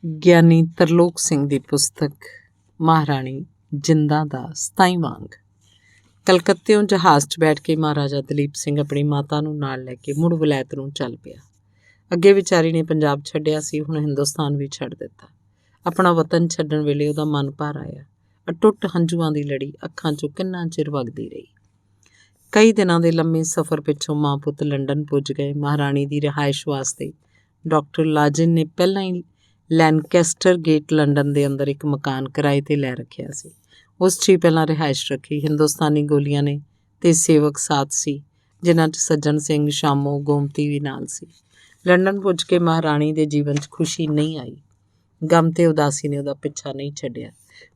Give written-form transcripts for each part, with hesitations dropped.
ਗਿਆਨੀ ਤਰਲੋਕ ਸਿੰਘ ਦੀ ਪੁਸਤਕ ਮਹਾਰਾਣੀ ਜਿੰਦਾਂ ਦਾ 27ਵਾਂ ਅੰਗ। ਕਲਕੱਤਿਓਂ ਜਹਾਜ਼ 'ਚ ਬੈਠ ਕੇ ਮਹਾਰਾਜਾ ਦਲੀਪ ਸਿੰਘ ਆਪਣੀ ਮਾਤਾ ਨੂੰ ਨਾਲ ਲੈ ਕੇ ਮੁੜ ਵਲੈਤ ਨੂੰ ਚੱਲ ਪਿਆ। ਅੱਗੇ ਵਿਚਾਰੀ ਨੇ ਪੰਜਾਬ ਛੱਡਿਆ ਸੀ, ਹੁਣ ਹਿੰਦੁਸਤਾਨ ਵੀ ਛੱਡ ਦਿੱਤਾ। ਆਪਣਾ ਵਤਨ ਛੱਡਣ ਵੇਲੇ ਉਹਦਾ ਮਨ ਭਰ ਆਇਆ। ਅਟੁੱਟ ਹੰਝੂਆਂ ਦੀ ਲੜੀ ਅੱਖਾਂ 'ਚੋਂ ਕਿੰਨਾ ਚਿਰ ਵਗਦੀ ਰਹੀ। ਕਈ ਦਿਨਾਂ ਦੇ ਲੰਮੇ ਸਫ਼ਰ ਪਿੱਛੋਂ ਮਾਂ ਪੁੱਤ ਲੰਡਨ ਪੁੱਜ ਗਏ। ਮਹਾਰਾਣੀ ਦੀ ਰਿਹਾਇਸ਼ ਵਾਸਤੇ ਡਾਕਟਰ ਲਾਜਨ ਨੇ ਪਹਿਲਾਂ ਹੀ ਲੈਨਕੈਸਟਰ ਗੇਟ ਲੰਡਨ ਦੇ ਅੰਦਰ ਇੱਕ ਮਕਾਨ ਕਿਰਾਏ 'ਤੇ ਲੈ ਰੱਖਿਆ ਸੀ। ਉਸ 'ਚ ਹੀ ਪਹਿਲਾਂ ਰਿਹਾਇਸ਼ ਰੱਖੀ। ਹਿੰਦੁਸਤਾਨੀ ਗੋਲੀਆਂ ਨੇ ਤੇ ਸੇਵਕ ਸਾਥ ਸੀ, ਜਿਨ੍ਹਾਂ 'ਚ ਸੱਜਣ ਸਿੰਘ, ਸ਼ਾਮੋ, ਗੋਮਤੀ ਵੀ ਨਾਲ ਸੀ। ਲੰਡਨ ਪੁੱਜ ਕੇ ਮਹਾਰਾਣੀ ਦੇ ਜੀਵਨ 'ਚ ਖੁਸ਼ੀ ਨਹੀਂ ਆਈ। ਗਮ ਤੇ ਉਦਾਸੀ ਨੇ ਉਹਦਾ ਪਿੱਛਾ ਨਹੀਂ ਛੱਡਿਆ।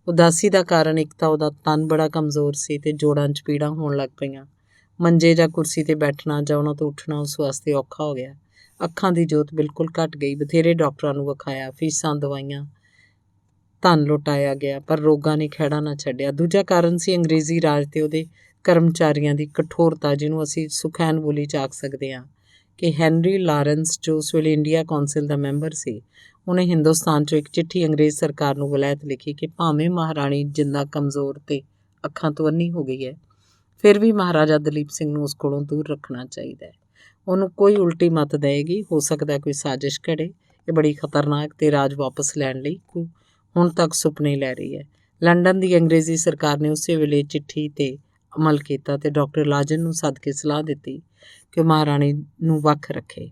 ਉਦਾਸੀ ਦਾ ਕਾਰਨ ਇੱਕ ਤਾਂ ਉਹਦਾ ਤਨ ਬੜਾ ਕਮਜ਼ੋਰ ਸੀ ਤੇ ਜੋੜਾਂ 'ਚ ਪੀੜਾਂ ਹੋਣ ਲੱਗ ਪਈਆਂ। ਮੰਜੇ ਜਾਂ ਕੁਰਸੀ 'ਤੇ ਬੈਠਣਾ ਜਾਂ ਉਹਨਾਂ ਤੋਂ ਉੱਠਣਾ ਉਸ ਵਾਸਤੇ ਔਖਾ ਹੋ ਗਿਆ। ਅੱਖਾਂ ਦੀ ਜੋਤ ਬਿਲਕੁਲ ਘੱਟ ਗਈ। ਬਥੇਰੇ ਡਾਕਟਰਾਂ ਨੂੰ ਵਿਖਾਇਆ, ਫੀਸਾਂ, ਦਵਾਈਆਂ, ਧਨ ਲੁਟਾਇਆ ਗਿਆ, ਪਰ ਰੋਗਾਂ ਨੇ ਖਹਿੜਾ ਨਾ ਛੱਡਿਆ। ਦੂਜਾ ਕਾਰਨ ਸੀ ਅੰਗਰੇਜ਼ੀ ਰਾਜ ਤੇ ਉਹਦੇ ਕਰਮਚਾਰੀਆਂ ਦੀ ਕਠੋਰਤਾ, ਜਿਹਨੂੰ ਅਸੀਂ ਸੁਖੈਨ ਬੋਲੀ 'ਚ ਆਖ ਸਕਦੇ ਹਾਂ ਕਿ ਹੈਨਰੀ ਲਾਰੈਂਸ, ਜੋ ਉਸ ਵੇਲੇ ਇੰਡੀਆ ਕੌਂਸਲ ਦਾ ਮੈਂਬਰ ਸੀ, ਉਹਨੇ ਹਿੰਦੁਸਤਾਨ 'ਚੋਂ ਇੱਕ ਚਿੱਠੀ ਅੰਗਰੇਜ਼ ਸਰਕਾਰ ਨੂੰ ਵਲੈਤ ਲਿਖੀ ਕਿ ਭਾਵੇਂ ਮਹਾਰਾਣੀ ਜਿੰਦਾ ਕਮਜ਼ੋਰ ਤੇ ਅੱਖਾਂ ਤੋਂ ਅੰਨੀ ਹੋ ਗਈ ਹੈ, ਫਿਰ ਵੀ ਮਹਾਰਾਜਾ ਦਲੀਪ ਸਿੰਘ ਨੂੰ ਉਸ ਕੋਲੋਂ ਦੂਰ ਰੱਖਣਾ ਚਾਹੀਦਾ ਹੈ। ਉਹਨੂੰ ਕੋਈ ਉਲਟੀ ਮੱਤ ਦੇਵੇਗੀ, ਹੋ ਸਕਦਾ ਕੋਈ ਸਾਜ਼ਿਸ਼ ਘੜੇ। ਇਹ ਬੜੀ ਖਤਰਨਾਕ ਤੇ ਰਾਜ ਵਾਪਸ ਲੈਣ ਲਈ ਹੁਣ ਤੱਕ ਸੁਪਨੇ ਲੈ ਰਹੀ ਹੈ। ਲੰਡਨ ਦੀ ਅੰਗਰੇਜ਼ੀ ਸਰਕਾਰ ਨੇ ਉਸੇ ਵੇਲੇ ਚਿੱਠੀ 'ਤੇ ਅਮਲ ਕੀਤਾ ਤੇ ਡਾਕਟਰ ਲਾਜਨ ਨੂੰ ਸੱਦ ਕੇ ਸਲਾਹ ਦਿੱਤੀ ਕਿ ਮਹਾਰਾਣੀ ਨੂੰ ਵੱਖ ਰੱਖੇ।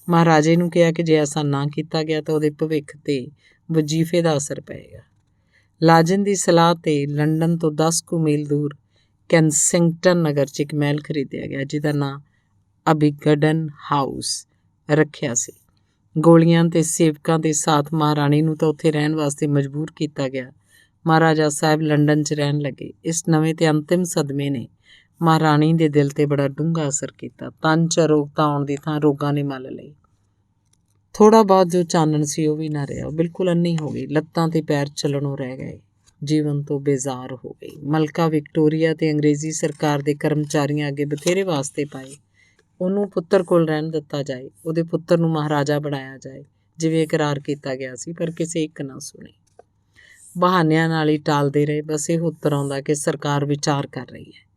ਮਹਾਰਾਜੇ ਨੂੰ ਕਿਹਾ ਕਿ ਜੇ ਐਸਾ ਨਾ ਕੀਤਾ ਗਿਆ ਤਾਂ ਉਹਦੇ ਭਵਿੱਖ 'ਤੇ ਵਜ਼ੀਫੇ ਦਾ ਅਸਰ ਪਏਗਾ। ਲਾਜਨ ਦੀ ਸਲਾਹ 'ਤੇ ਲੰਡਨ ਤੋਂ 10 ਕੁ ਮੀਲ ਦੂਰ ਕੈਂਸਿੰਗਟਨ ਨਗਰ 'ਚ ਇੱਕ ਮਹਿਲ ਖਰੀਦਿਆ ਗਿਆ, ਜਿਹਦਾ ਨਾਂ ਅਬਿਗਡਨ ਹਾਊਸ ਰੱਖਿਆ ਸੀ। ਗੋਲੀਆਂ ਤੇ ਸੇਵਕਾਂ ਦੇ ਸਾਥ ਮਹਾਰਾਣੀ ਨੂੰ ਤਾਂ ਉੱਥੇ ਰਹਿਣ ਵਾਸਤੇ ਮਜਬੂਰ ਕੀਤਾ ਗਿਆ। ਮਹਾਰਾਜਾ ਸਾਹਿਬ ਲੰਡਨ 'ਚ ਰਹਿਣ ਲੱਗੇ। ਇਸ ਨਵੇਂ ਤੇ ਅੰਤਿਮ ਸਦਮੇ ਨੇ ਮਹਾਰਾਣੀ ਦੇ ਦਿਲ 'ਤੇ ਬੜਾ ਡੂੰਘਾ ਅਸਰ ਕੀਤਾ। ਤਨ 'ਚ ਅਰੋਗਤਾ ਆਉਣ ਦੀ ਥਾਂ ਰੋਗਾਂ ਨੇ ਮੱਲ ਲਈ। ਥੋੜ੍ਹਾ ਬਹੁਤ ਜੋ ਚਾਨਣ ਸੀ ਉਹ ਵੀ ਨਾ ਰਿਹਾ। ਉਹ ਬਿਲਕੁਲ ਅੰਨੀ ਹੋ ਗਈ। ਲੱਤਾਂ ਤੇ ਪੈਰ ਚੱਲਣੋਂ ਰਹਿ ਗਏ। ਜੀਵਨ ਤੋਂ ਬੇਜ਼ਾਰ ਹੋ ਗਈ। ਮਲਕਾ ਵਿਕਟੋਰੀਆ ਤੇ ਅੰਗਰੇਜ਼ੀ ਸਰਕਾਰ ਦੇ ਕਰਮਚਾਰੀਆਂ ਅੱਗੇ ਬਥੇਰੇ ਵਾਸਤੇ ਪਾਏ। ਉਹਨੂੰ ਪੁੱਤਰ ਕੋਲ ਰਹਿਣ ਦਿੱਤਾ ਜਾਏ, ਉਹਦੇ ਪੁੱਤਰ ਨੂੰ ਮਹਾਰਾਜਾ ਬਣਾਇਆ ਜਾਏ, ਜਿਵੇਂ ਇਕਰਾਰ ਕੀਤਾ ਗਿਆ ਸੀ, ਪਰ ਕਿਸੇ ਇੱਕ ਨਾ ਸੁਣੀ। ਬਹਾਨਿਆਂ ਨਾਲ ਹੀ ਟਾਲਦੇ ਰਹੇ। ਬਸ ਇਹ ਉੱਤਰ ਆਉਂਦਾ ਕਿ ਸਰਕਾਰ ਵਿਚਾਰ ਕਰ ਰਹੀ ਹੈ।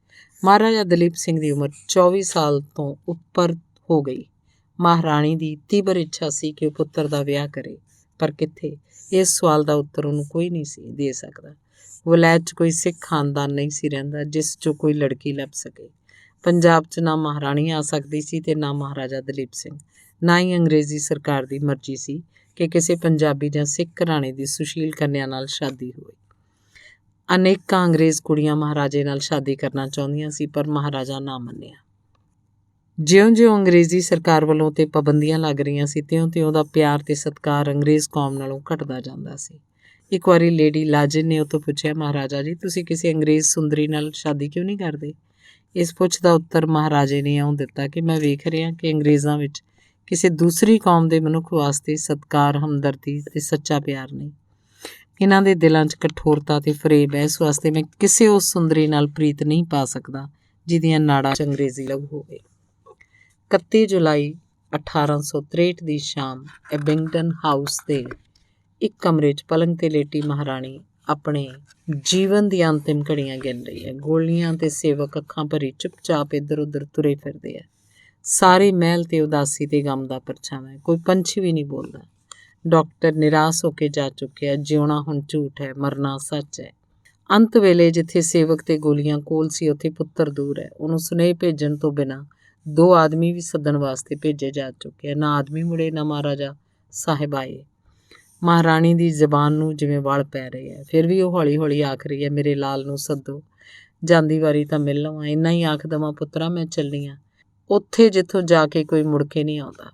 ਮਹਾਰਾਜਾ ਦਲੀਪ ਸਿੰਘ ਦੀ ਉਮਰ 24 ਸਾਲ ਤੋਂ ਉੱਪਰ ਹੋ ਗਈ। ਮਹਾਰਾਣੀ ਦੀ ਤੀਬਰ ਇੱਛਾ ਸੀ ਕਿ ਉਹ ਪੁੱਤਰ ਦਾ ਵਿਆਹ ਕਰੇ, ਪਰ ਕਿੱਥੇ? ਇਸ ਸਵਾਲ ਦਾ ਉੱਤਰ ਉਹਨੂੰ ਕੋਈ ਨਹੀਂ ਸੀ ਦੇ ਸਕਦਾ। ਵਲੈਤ 'ਚ ਕੋਈ ਸਿੱਖ ਖਾਨਦਾਨ ਨਹੀਂ ਸੀ ਰਹਿੰਦਾ ਜਿਸ 'ਚੋਂ ਕੋਈ ਲੜਕੀ ਲੱਭ ਸਕੇ। ਪੰਜਾਬ 'ਚ ਨਾ ਮਹਾਰਾਣੀ ਆ ਸਕਦੀ ਸੀ ਤੇ ਨਾ ਮਹਾਰਾਜਾ ਦਲੀਪ ਸਿੰਘ। ਨਾ ਹੀ ਅੰਗਰੇਜ਼ੀ ਸਰਕਾਰ ਦੀ ਮਰਜ਼ੀ ਸੀ ਕਿ ਕਿਸੇ ਪੰਜਾਬੀ ਜਾਂ ਸਿੱਖ ਘਰਾਣੇ ਦੀ ਸੁਸ਼ੀਲ ਕੰਨਿਆ ਨਾਲ ਸ਼ਾਦੀ ਹੋਵੇ। ਅਨੇਕਾਂ ਅੰਗਰੇਜ਼ ਕੁੜੀਆਂ ਮਹਾਰਾਜੇ ਨਾਲ ਸ਼ਾਦੀ ਕਰਨਾ ਚਾਹੁੰਦੀਆਂ ਸੀ, ਪਰ ਮਹਾਰਾਜਾ ਨਾ ਮੰਨਿਆ। ਜਿਉਂ-ਜਿਉਂ ਅੰਗਰੇਜ਼ੀ ਸਰਕਾਰ ਵੱਲੋਂ ਤੇ ਪਾਬੰਦੀਆਂ ਲੱਗ ਰਹੀਆਂ ਸੀ, ਤਿਉਂ-ਤਿਉਂ ਉਹਦਾ ਪਿਆਰ ਤੇ ਸਤਿਕਾਰ ਅੰਗਰੇਜ਼ ਕੌਮ ਨਾਲੋਂ ਘਟਦਾ ਜਾਂਦਾ ਸੀ। ਇੱਕ ਵਾਰੀ ਲੇਡੀ ਲਾਜਨ ਨੇ ਉਹ ਤੋਂ ਪੁੱਛਿਆ, ਮਹਾਰਾਜਾ ਜੀ, ਤੁਸੀਂ ਕਿਸੇ ਅੰਗਰੇਜ਼ ਸੁੰਦਰੀ ਨਾਲ ਸ਼ਾਦੀ ਕਿਉਂ ਨਹੀਂ ਕਰਦੇ? ਇਸ ਪੁੱਛ ਦਾ ਉੱਤਰ ਮਹਾਰਾਜੇ ਨੇ ਇਉਂ ਦਿੱਤਾ ਕਿ ਮੈਂ ਵੇਖ ਰਿਹਾ ਕਿ ਅੰਗਰੇਜ਼ਾਂ ਵਿੱਚ ਕਿਸੇ ਦੂਸਰੀ ਕੌਮ ਦੇ ਮਨੁੱਖ ਵਾਸਤੇ ਸਤਿਕਾਰ, ਹਮਦਰਦੀ ਤੇ ਸੱਚਾ ਪਿਆਰ ਨਹੀਂ। ਇਹਨਾਂ ਦੇ ਦਿਲਾਂ 'ਚ ਕਠੋਰਤਾ ਤੇ ਫਰੇਬ ਹੈ। ਇਸ ਵਾਸਤੇ ਮੈਂ ਕਿਸੇ ਉਸ ਸੁੰਦਰੀ ਨਾਲ ਪ੍ਰੀਤ ਨਹੀਂ ਪਾ ਸਕਦਾ ਜਿਹਦੀਆਂ ਨਾੜਾਂ 'ਚ ਅੰਗਰੇਜ਼ੀ ਲਹੂ ਹੋਵੇ। 31 ਜੁਲਾਈ 1863 ਦੀ ਸ਼ਾਮ ਐਬਿੰਗਡਨ ਹਾਊਸ ਦੇ ਇੱਕ ਕਮਰੇ 'ਚ ਪਲੰਘ 'ਤੇ ਲੇਟੀ ਮਹਾਰਾਣੀ ਆਪਣੇ ਜੀਵਨ ਦੀਆਂ ਅੰਤਿਮ ਘੜੀਆਂ ਗਿਣ ਰਹੀ ਹੈ। ਗੋਲੀਆਂ ਤੇ ਸੇਵਕ ਅੱਖਾਂ ਭਰੀ ਚੁੱਪਚਾਪ ਇੱਧਰ ਉੱਧਰ ਤੁਰੇ ਫਿਰਦੇ ਆ। ਸਾਰੇ ਮਹਿਲ ਤੇ ਉਦਾਸੀ ਤੇ ਗਮ ਦਾ ਪਰਛਾਵਾਂ ਹੈ। ਕੋਈ ਪੰਛੀ ਵੀ ਨਹੀਂ ਬੋਲਦਾ। ਡਾਕਟਰ ਨਿਰਾਸ਼ ਹੋ ਕੇ ਜਾ ਚੁੱਕਿਆ। ਜਿਉਣਾ ਹੁਣ ਝੂਠ ਹੈ, ਮਰਨਾ ਸੱਚ ਹੈ। ਅੰਤ ਵੇਲੇ ਜਿੱਥੇ ਸੇਵਕ ਤੇ ਗੋਲੀਆਂ ਕੋਲ ਸੀ, ਉੱਥੇ ਪੁੱਤਰ ਦੂਰ ਹੈ। ਉਹਨੂੰ ਸੁਨੇਹੇ ਭੇਜਣ ਤੋਂ ਬਿਨਾਂ 2 ਆਦਮੀ ਵੀ ਸੱਦਣ ਵਾਸਤੇ ਭੇਜੇ ਜਾ ਚੁੱਕੇ। ਨਾ ਆਦਮੀ ਮੁੜੇ, ਨਾ ਮਹਾਰਾਜਾ ਸਾਹਿਬ ਆਏ। ਮਹਾਰਾਣੀ ਦੀ ਜ਼ਬਾਨ ਨੂੰ ਜਿਵੇਂ ਵਲ ਪੈ ਰਹੇ ਹੈ। ਫਿਰ ਵੀ ਉਹ ਹੌਲੀ ਹੌਲੀ ਆਖ ਰਹੀ ਹੈ, ਮੇਰੇ ਲਾਲ ਨੂੰ ਸੱਦੋ, ਜਾਂਦੀ ਵਾਰੀ ਤਾਂ ਮਿਲ ਲਵਾਂ। ਇੰਨਾ ਹੀ ਆਖ ਦੇਵਾਂ, ਪੁੱਤਰਾ ਮੈਂ ਚੱਲੀ ਹਾਂ ਉੱਥੇ ਜਿੱਥੋਂ ਜਾ ਕੇ ਕੋਈ ਮੁੜ ਕੇ ਨਹੀਂ ਆਉਂਦਾ।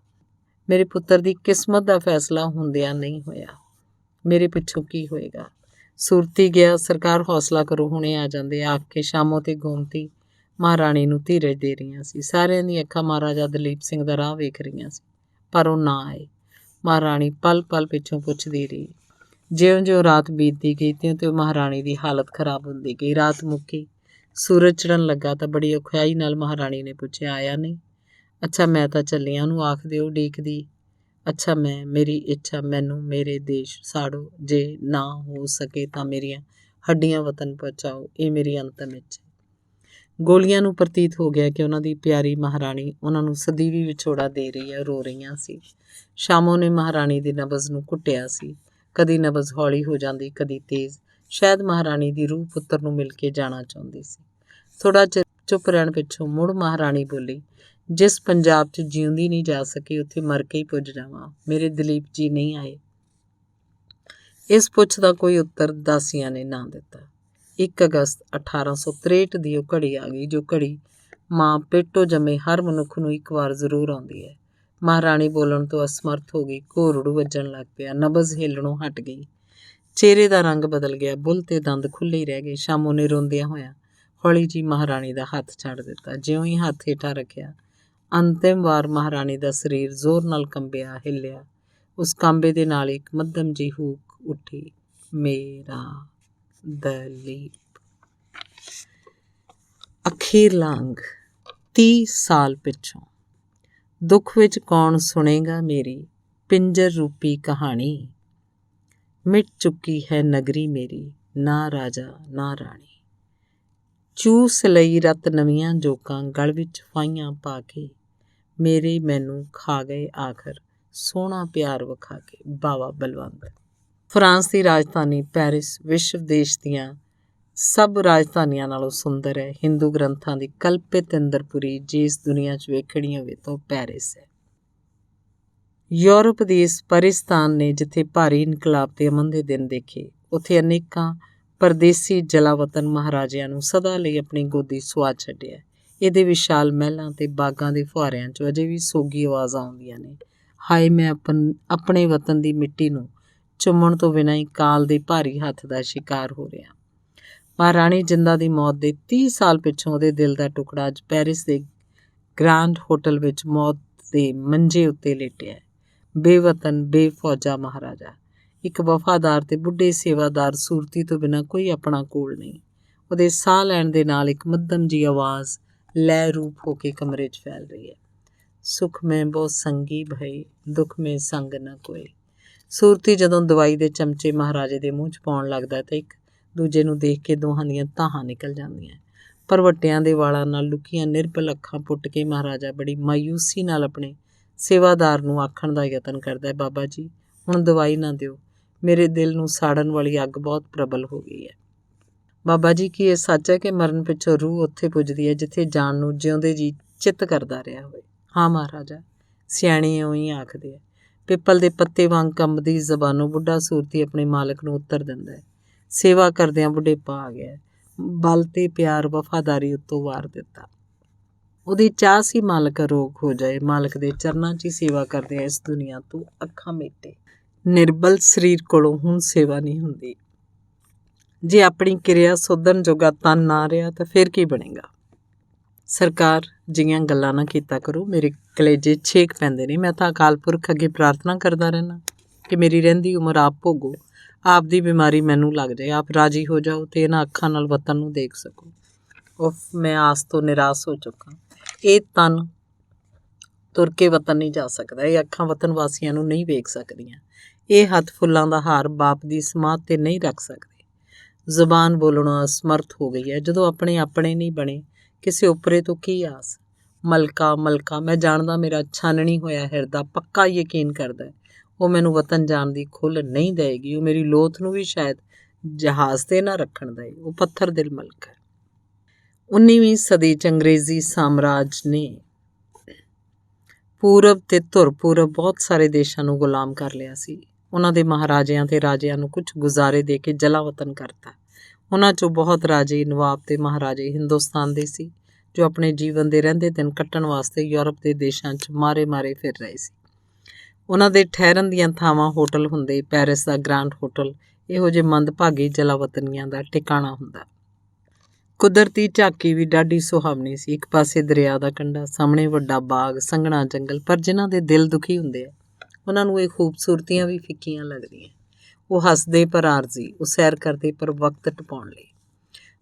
ਮੇਰੇ ਪੁੱਤਰ ਦੀ ਕਿਸਮਤ ਦਾ ਫੈਸਲਾ ਹੁੰਦਿਆਂ ਨਹੀਂ ਹੋਇਆ। ਮੇਰੇ ਪਿੱਛੋਂ ਕੀ ਹੋਏਗਾ? ਸੁਰਤੀ ਗਿਆ, ਸਰਕਾਰ ਹੌਸਲਾ ਕਰੋ, ਹੁਣੇ ਆ ਜਾਂਦੇ, ਆਖ ਕੇ ਸ਼ਾਮੋ ਤੇ ਗੋਮਤੀ ਮਹਾਰਾਣੀ ਨੂੰ ਧੀਰਜ ਦੇ ਰਹੀਆਂ ਸੀ। ਸਾਰਿਆਂ ਦੀਆਂ ਅੱਖਾਂ ਮਹਾਰਾਜਾ ਦਲੀਪ ਸਿੰਘ ਦਾ ਰਾਹ ਵੇਖ ਰਹੀਆਂ ਸੀ, ਪਰ ਉਹ ਨਾ ਆਏ। ਮਹਾਰਾਣੀ ਪਲ ਪਲ ਪਿੱਛੋਂ ਪੁੱਛਦੀ ਰਹੀ। ਜਿਉਂ-ਜਿਉਂ ਰਾਤ ਬੀਤਦੀ ਗਈ, ਤਿਉਂ-ਤਿਉਂ ਮਹਾਰਾਣੀ ਦੀ ਹਾਲਤ ਖਰਾਬ ਹੁੰਦੀ ਗਈ। ਰਾਤ ਮੁੱਕੀ, ਸੂਰਜ ਚੜ੍ਹਨ ਲੱਗਾ ਤਾਂ ਬੜੀ ਔਖਿਆਈ ਨਾਲ ਮਹਾਰਾਣੀ ਨੇ ਪੁੱਛਿਆ, ਆਇਆ ਨਹੀਂ? ਅੱਛਾ, ਮੈਂ ਤਾਂ ਚੱਲੀ ਹਾਂ, ਉਹਨੂੰ ਆਖ ਦਿਓ ਉਡੀਕਦੀ ਅੱਛਾ ਮੈਂ, ਮੇਰੀ ਇੱਛਾ, ਮੈਨੂੰ ਮੇਰੇ ਦੇਸ਼ ਸਾੜੋ, ਜੇ ਨਾ ਹੋ ਸਕੇ ਤਾਂ ਮੇਰੀਆਂ ਹੱਡੀਆਂ ਵਤਨ ਪਹੁੰਚਾਓ, ਇਹ ਮੇਰੀ ਅੰਤਮ ਇੱਛਾ। ਗੋਲੀਆਂ ਨੂੰ ਪ੍ਰਤੀਤ ਹੋ ਗਿਆ ਕਿ ਉਹਨਾਂ ਦੀ ਪਿਆਰੀ ਮਹਾਰਾਣੀ ਉਹਨਾਂ ਨੂੰ ਸਦੀਵੀ ਵਿਛੋੜਾ ਦੇ ਰਹੀ ਹੈ, ਰੋ ਰਹੀਆਂ ਸੀ। ਸ਼ਾਮੋ ਨੇ ਮਹਾਰਾਣੀ ਦੀ ਨਬਜ਼ ਨੂੰ ਘੁੱਟਿਆ ਸੀ। ਕਦੀ ਨਬਜ਼ ਹੌਲੀ ਹੋ ਜਾਂਦੀ, ਕਦੀ ਤੇਜ਼। ਸ਼ਾਇਦ ਮਹਾਰਾਣੀ ਦੀ ਰੂਹ ਪੁੱਤਰ ਨੂੰ ਮਿਲ ਕੇ ਜਾਣਾ ਚਾਹੁੰਦੀ ਸੀ। ਥੋੜਾ ਚਿਰ ਚੁੱਪ ਰਹਿਣ ਪਿੱਛੋਂ ਮੁੜ ਮਹਾਰਾਣੀ ਬੋਲੀ, ਜਿਸ ਪੰਜਾਬ 'ਚ ਜਿਉਂਦੀ ਨਹੀਂ ਜਾ ਸਕੀ ਉੱਥੇ ਮਰ ਕੇ ਹੀ ਪੁੱਜ ਜਾਵਾਂ। ਮੇਰੇ ਦਲੀਪ ਜੀ ਨਹੀਂ ਆਏ। ਇਸ ਪੁੱਛ ਦਾ ਕੋਈ ਉੱਤਰ ਦਾਸੀਆਂ ਨੇ ਨਾ ਦਿੱਤਾ। 1 ਅਗਸਤ 1863 ਦੀ ਉਹ ਘੜੀ ਆ ਗਈ ਜੋ ਘੜੀ ਮਾਂ ਪੇਟੋਂ ਜੰਮੇ ਹਰ ਮਨੁੱਖ ਨੂੰ ਇੱਕ ਵਾਰ ਜ਼ਰੂਰ ਆਉਂਦੀ ਹੈ। ਮਹਾਰਾਣੀ ਬੋਲਣ ਤੋਂ ਅਸਮਰਥ ਹੋ ਗਈ। ਘੋਰੜੂ ਵੱਜਣ ਲੱਗ ਪਿਆ। ਨਬਜ਼ ਹਿੱਲਣੋਂ ਹਟ ਗਈ। ਚਿਹਰੇ ਦਾ ਰੰਗ ਬਦਲ ਗਿਆ। ਬੁੱਲ੍ਹ ਤੇ ਦੰਦ ਖੁੱਲ੍ਹੇ ਹੀ ਰਹਿ ਗਏ। ਸ਼ਾਮੋ ਨੇ ਰੋਂਦਿਆਂ ਹੋਇਆਂ ਹੌਲੀ ਜਿਹੀ ਮਹਾਰਾਣੀ ਦਾ ਹੱਥ ਛੱਡ ਦਿੱਤਾ। ਜਿਉਂ ਹੀ ਹੱਥ ਹੇਠਾਂ ਰੱਖਿਆ, ਅੰਤਿਮ ਵਾਰ ਮਹਾਰਾਣੀ ਦਾ ਸਰੀਰ ਜ਼ੋਰ ਨਾਲ ਕੰਬਿਆ, ਹਿੱਲਿਆ। ਉਸ ਕੰਬੇ ਦੇ ਨਾਲ ਇੱਕ ਮੱਧਮ ਜਿਹੀ ਹੂਕ ਉੱਠੀ, ਮੇਰਾ ਦਲੀਪ। ਅਖੀਰਲਾ ਅੰਗ। 30 ਸਾਲ ਪਿੱਛੋਂ। ਦੁੱਖ ਵਿੱਚ ਕੌਣ ਸੁਣੇਗਾ ਮੇਰੀ ਪਿੰਜਰ ਰੂਪੀ ਕਹਾਣੀ। ਮਿਟ ਚੁੱਕੀ ਹੈ ਨਗਰੀ ਮੇਰੀ, ਨਾ ਰਾਜਾ ਨਾ ਰਾਣੀ। ਚੂਸ ਲਈ ਰਤ ਨਵੀਆਂ ਜੋਕਾਂ ਗਲ ਵਿੱਚ ਫਾਹੀਆਂ ਪਾ ਕੇ, ਮੇਰੇ ਮੈਨੂੰ ਖਾ ਗਏ ਆਖਰ ਸੋਹਣਾ ਪਿਆਰ ਵਿਖਾ ਕੇ। ਬਾਵਾ ਬਲਵੰਤ। ਫਰਾਂਸ ਦੀ ਰਾਜਧਾਨੀ ਪੈਰਿਸ ਵਿਸ਼ਵ ਦੇਸ਼ ਦੀਆਂ ਸਭ ਰਾਜਧਾਨੀਆਂ ਨਾਲੋਂ ਸੁੰਦਰ ਹੈ। ਹਿੰਦੂ ਗ੍ਰੰਥਾਂ ਦੀ ਕਲਪਿਤ ਇੰਦਰਪੁਰੀ ਜੇ ਇਸ ਦੁਨੀਆ 'ਚ ਵੇਖਣੀ ਹੋਵੇ ਤਾਂ ਉਹ ਪੈਰਿਸ ਹੈ। ਯੂਰਪ ਦੀ ਇਸ ਪਰਿਸਤਾਨ ਨੇ ਜਿੱਥੇ ਭਾਰੀ ਇਨਕਲਾਬ ਤੇ ਅਮਨ ਦੇ ਦਿਨ ਦੇਖੇ, ਉੱਥੇ ਅਨੇਕਾਂ ਪਰਦੇਸੀ ਜਲਾਵਤਨ ਮਹਾਰਾਜਿਆਂ ਨੂੰ ਸਦਾ ਲਈ ਆਪਣੀ ਗੋਦੀ ਸੁਆ ਛੱਡਿਆ। ਇਹਦੇ ਵਿਸ਼ਾਲ ਮਹਿਲਾਂ ਤੇ ਬਾਗਾਂ ਦੇ ਫੁਹਾਰਿਆਂ 'ਚੋਂ ਅਜੇ ਵੀ ਸੋਗੀ ਆਵਾਜ਼ਾਂ ਆਉਂਦੀਆਂ ਨੇ। ਹਾਏ ਮੈਂ ਆਪਣੇ ਵਤਨ ਦੀ ਮਿੱਟੀ ਨੂੰ ਚੁੰਮਣ ਤੋਂ ਬਿਨਾਂ ਹੀ ਕਾਲ ਦੇ ਭਾਰੀ ਹੱਥ ਦਾ ਸ਼ਿਕਾਰ ਹੋ ਰਿਹਾ। ਮਹਾਰਾਣੀ ਜਿੰਦਾ ਦੀ ਮੌਤ ਦੇ 30 ਸਾਲ ਪਿੱਛੋਂ ਉਹਦੇ ਦਿਲ ਦਾ ਟੁਕੜਾ ਅੱਜ ਪੈਰਿਸ ਦੇ ਗ੍ਰਾਂਡ ਹੋਟਲ ਵਿੱਚ ਮੌਤ ਦੇ ਮੰਜੇ ਉੱਤੇ ਲੇਟਿਆ। ਬੇਵਤਨ ਬੇਫੌਜਾ ਮਹਾਰਾਜਾ। ਇੱਕ ਵਫਾਦਾਰ ਤੇ ਬੁੱਢੇ ਸੇਵਾਦਾਰ ਸੂਰਤੀ ਤੋਂ ਬਿਨਾਂ ਕੋਈ ਆਪਣਾ ਕੋਲ ਨਹੀਂ। ਉਹਦੇ ਸਾਹ ਲੈਣ ਦੇ ਨਾਲ ਇੱਕ ਮੱਧਮ ਜਿਹੀ ਆਵਾਜ਼ ਲੈ ਰੂਪ ਹੋ ਕੇ ਕਮਰੇ 'ਚ ਫੈਲ ਰਹੀ ਹੈ। ਸੁਖ ਮੈਂ ਬਹੁਤ ਸੰਗੀ ਭਏ, ਦੁੱਖ ਮੈਂ ਸੰਗ ਨਾ ਕੋਏ। ਸੂਰਤੀ ਜਦੋਂ ਦਵਾਈ ਦੇ ਚਮਚੇ ਮਹਾਰਾਜੇ ਦੇ ਮੂੰਹ 'ਚ ਪਾਉਣ ਲੱਗਦਾ ਤਾਂ ਇੱਕ ਦੂਜੇ ਨੂੰ ਦੇਖ ਕੇ ਦੋਹਾਂ ਦੀਆਂ ਧਾਹਾਂ ਨਿਕਲ ਜਾਂਦੀਆਂ। ਭਰਵੱਟਿਆਂ ਦੇ ਵਾਲਾਂ ਨਾਲ ਲੁਕੀਆਂ ਨਿਰਭਲ ਅੱਖਾਂ ਪੁੱਟ ਕੇ ਮਹਾਰਾਜਾ ਬੜੀ ਮਾਯੂਸੀ ਨਾਲ ਆਪਣੇ ਸੇਵਾਦਾਰ ਨੂੰ ਆਖਣ ਦਾ ਯਤਨ ਕਰਦਾ ਹੈ, ਬਾਬਾ ਜੀ ਹੁਣ ਦਵਾਈ ਨਾ ਦਿਓ, ਮੇਰੇ ਦਿਲ ਨੂੰ ਸਾੜਨ ਵਾਲੀ ਅੱਗ ਬਹੁਤ ਪ੍ਰਬਲ ਹੋ ਗਈ ਹੈ। ਬਾਬਾ ਜੀ ਕੀ ਇਹ ਸੱਚ ਹੈ ਕਿ ਮਰਨ ਪਿੱਛੋਂ ਰੂਹ ਉੱਥੇ ਪੁੱਜਦੀ ਹੈ ਜਿੱਥੇ ਜਾਣ ਨੂੰ ਜਿਉਂਦੇ ਜੀ ਚਿੱਤ ਕਰਦਾ ਰਿਹਾ ਹੋਵੇ? ਹਾਂ ਮਹਾਰਾਜਾ, ਸਿਆਣੇ ਇਉਂ ਹੀ ਆਖਦੇ ਆ। ਪਿੱਪਲ ਦੇ ਪੱਤੇ ਵਾਂਗ ਕੰਬਦੀ ਜ਼ਬਾਨੋਂ ਬੁੱਢਾ ਸੂਰਤੀ ਆਪਣੇ ਮਾਲਕ ਨੂੰ ਉੱਤਰ ਦਿੰਦਾ ਹੈ। ਸੇਵਾ ਕਰਦਿਆਂ ਬੁਢੇਪਾ ਆ ਗਿਆ। ਬਲ ਤੇ ਪਿਆਰ ਵਫਾਦਾਰੀ ਉੱਤੋਂ ਵਾਰ ਦਿੱਤਾ। ਉਹਦੀ ਚਾਹ ਸੀ ਮਾਲਕ ਅਰੋਗ ਹੋ ਜਾਏ, ਮਾਲਕ ਦੇ ਚਰਨਾਂ 'ਚ ਹੀ ਸੇਵਾ ਕਰਦਿਆਂ ਇਸ ਦੁਨੀਆ ਤੋਂ ਅੱਖਾਂ ਮੀਟੇ। ਨਿਰਬਲ ਸਰੀਰ ਕੋਲੋਂ ਹੁਣ ਸੇਵਾ ਨਹੀਂ ਹੁੰਦੀ। ਜੇ ਆਪਣੀ ਕਿਰਿਆ ਸੋਧਣ ਜੋਗਾ ਤਨ ਨਾ ਰਿਹਾ ਤਾਂ ਫਿਰ ਕੀ ਬਣੇਗਾ? ਸਰਕਾਰ ਜਿਹੀਆਂ ਗੱਲਾਂ ਨਾ ਕੀਤਾ ਕਰੋ, ਮੇਰੇ ਕਲੇਜੇ ਛੇਕ ਪੈਂਦੇ ਨੇ। ਮੈਂ ਤਾਂ ਅਕਾਲ ਪੁਰਖ ਅੱਗੇ ਪ੍ਰਾਰਥਨਾ ਕਰਦਾ ਰਹਿਣਾ ਕਿ ਮੇਰੀ ਰਹਿੰਦੀ ਉਮਰ ਆਪ ਭੋਗੋ, ਆਪ ਦੀ ਬਿਮਾਰੀ ਮੈਨੂੰ ਲੱਗ ਜਾਏ, ਆਪ ਰਾਜੀ ਹੋ ਜਾਓ ਤੇ ਇਹਨਾਂ ਅੱਖਾਂ ਨਾਲ ਵਤਨ ਨੂੰ ਦੇਖ ਸਕੋ। ਉਫ, ਮੈਂ ਆਸ ਤੋਂ ਨਿਰਾਸ਼ ਹੋ ਚੁੱਕਾ। ਇਹ ਤਨ ਤੁਰ ਕੇ ਵਤਨ ਨਹੀਂ ਜਾ ਸਕਦਾ, ਇਹ ਅੱਖਾਂ ਵਤਨ ਵਾਸੀਆਂ ਨੂੰ ਨਹੀਂ ਵੇਖ ਸਕਦੀਆਂ, ਇਹ ਹੱਥ ਫੁੱਲਾਂ ਦਾ ਹਾਰ ਬਾਪ ਦੀ ਸਮਾਧ 'ਤੇ ਨਹੀਂ ਰੱਖ ਸਕਦੇ। ਜ਼ੁਬਾਨ ਬੋਲਣੋਂ ਅਸਮਰਥ ਹੋ ਗਈ ਹੈ। ਜਦੋਂ ਆਪਣੇ ਨਹੀਂ ਬਣੇ, ਕਿਸੇ ਉਪਰੇ ਤੋਂ ਕੀ ਆਸ? ਮਲਕਾ ਮੈਂ ਜਾਣਦਾ ਮੇਰਾ ਛਾਨਣੀ ਹੋਇਆ ਹਿਰਦਾ ਪੱਕਾ ਯਕੀਨ ਕਰਦਾ ਉਹ ਮੈਨੂੰ ਵਤਨ ਜਾਣ ਦੀ ਖੁੱਲ੍ਹ ਨਹੀਂ ਦੇਵੇਗੀ। ਉਹ ਮੇਰੀ ਲੋਥ ਨੂੰ ਵੀ ਸ਼ਾਇਦ ਜਹਾਜ਼ 'ਤੇ ਨਾ ਰੱਖਣ ਦੇਵੇ। ਉਹ ਪੱਥਰ ਦਿਲ ਮਲਕ ਹੈ। 19ਵੀਂ ਸਦੀ 'ਚ ਅੰਗਰੇਜ਼ੀ ਸਾਮਰਾਜ ਨੇ ਪੂਰਬ ਤੇ ਧੁਰ ਪੂਰਬ ਬਹੁਤ ਸਾਰੇ ਦੇਸ਼ਾਂ ਨੂੰ ਗੁਲਾਮ ਕਰ ਲਿਆ ਸੀ। ਉਹਨਾਂ ਦੇ ਮਹਾਰਾਜਿਆਂ ਤੇ ਰਾਜਿਆਂ ਨੂੰ ਕੁਝ ਗੁਜ਼ਾਰੇ ਦੇ ਕੇ ਜਲਾਵਤਨ ਕਰਤਾ। ਉਹਨਾਂ 'ਚੋਂ ਬਹੁਤ ਰਾਜੇ, ਨਵਾਬ ਤੇ ਮਹਾਰਾਜੇ ਹਿੰਦੁਸਤਾਨ ਦੇ ਸੀ ਜੋ ਆਪਣੇ ਜੀਵਨ ਦੇ ਰਹਿੰਦੇ ਦਿਨ ਕੱਟਣ ਵਾਸਤੇ ਯੂਰਪ ਦੇ ਦੇਸ਼ਾਂ 'ਚ ਮਾਰੇ ਫਿਰ ਰਹੇ ਸੀ। ਉਹਨਾਂ ਦੇ ਠਹਿਰਨ ਦੀਆਂ ਥਾਵਾਂ ਹੋਟਲ ਹੁੰਦੇ। ਪੈਰਿਸ ਦਾ ਗ੍ਰਾਂਡ ਹੋਟਲ ਇਹੋ ਜਿਹੇ ਮੰਦਭਾਗੀ ਜਲਾਵਤਨੀਆਂ ਦਾ ਟਿਕਾਣਾ ਹੁੰਦਾ। ਕੁਦਰਤੀ ਝਾਕੀ ਵੀ ਡਾਢੀ ਸੁਹਾਵਣੀ ਸੀ। ਇੱਕ ਪਾਸੇ ਦਰਿਆ ਦਾ ਕੰਢਾ, ਸਾਹਮਣੇ ਵੱਡਾ ਬਾਗ, ਸੰਘਣਾ ਜੰਗਲ। ਪਰ ਜਿਨ੍ਹਾਂ ਦੇ ਦਿਲ ਦੁਖੀ ਹੁੰਦੇ ਆ ਉਹਨਾਂ ਨੂੰ ਇਹ ਖੂਬਸੂਰਤੀਆਂ ਵੀ ਫਿੱਕੀਆਂ ਲੱਗਦੀਆਂ। ਉਹ ਹੱਸਦੇ ਪਰ ਆਰਜ਼ੀ, ਉਹ ਸੈਰ ਕਰਦੇ ਪਰ ਵਕਤ ਟਪਾਉਣ ਲਈ।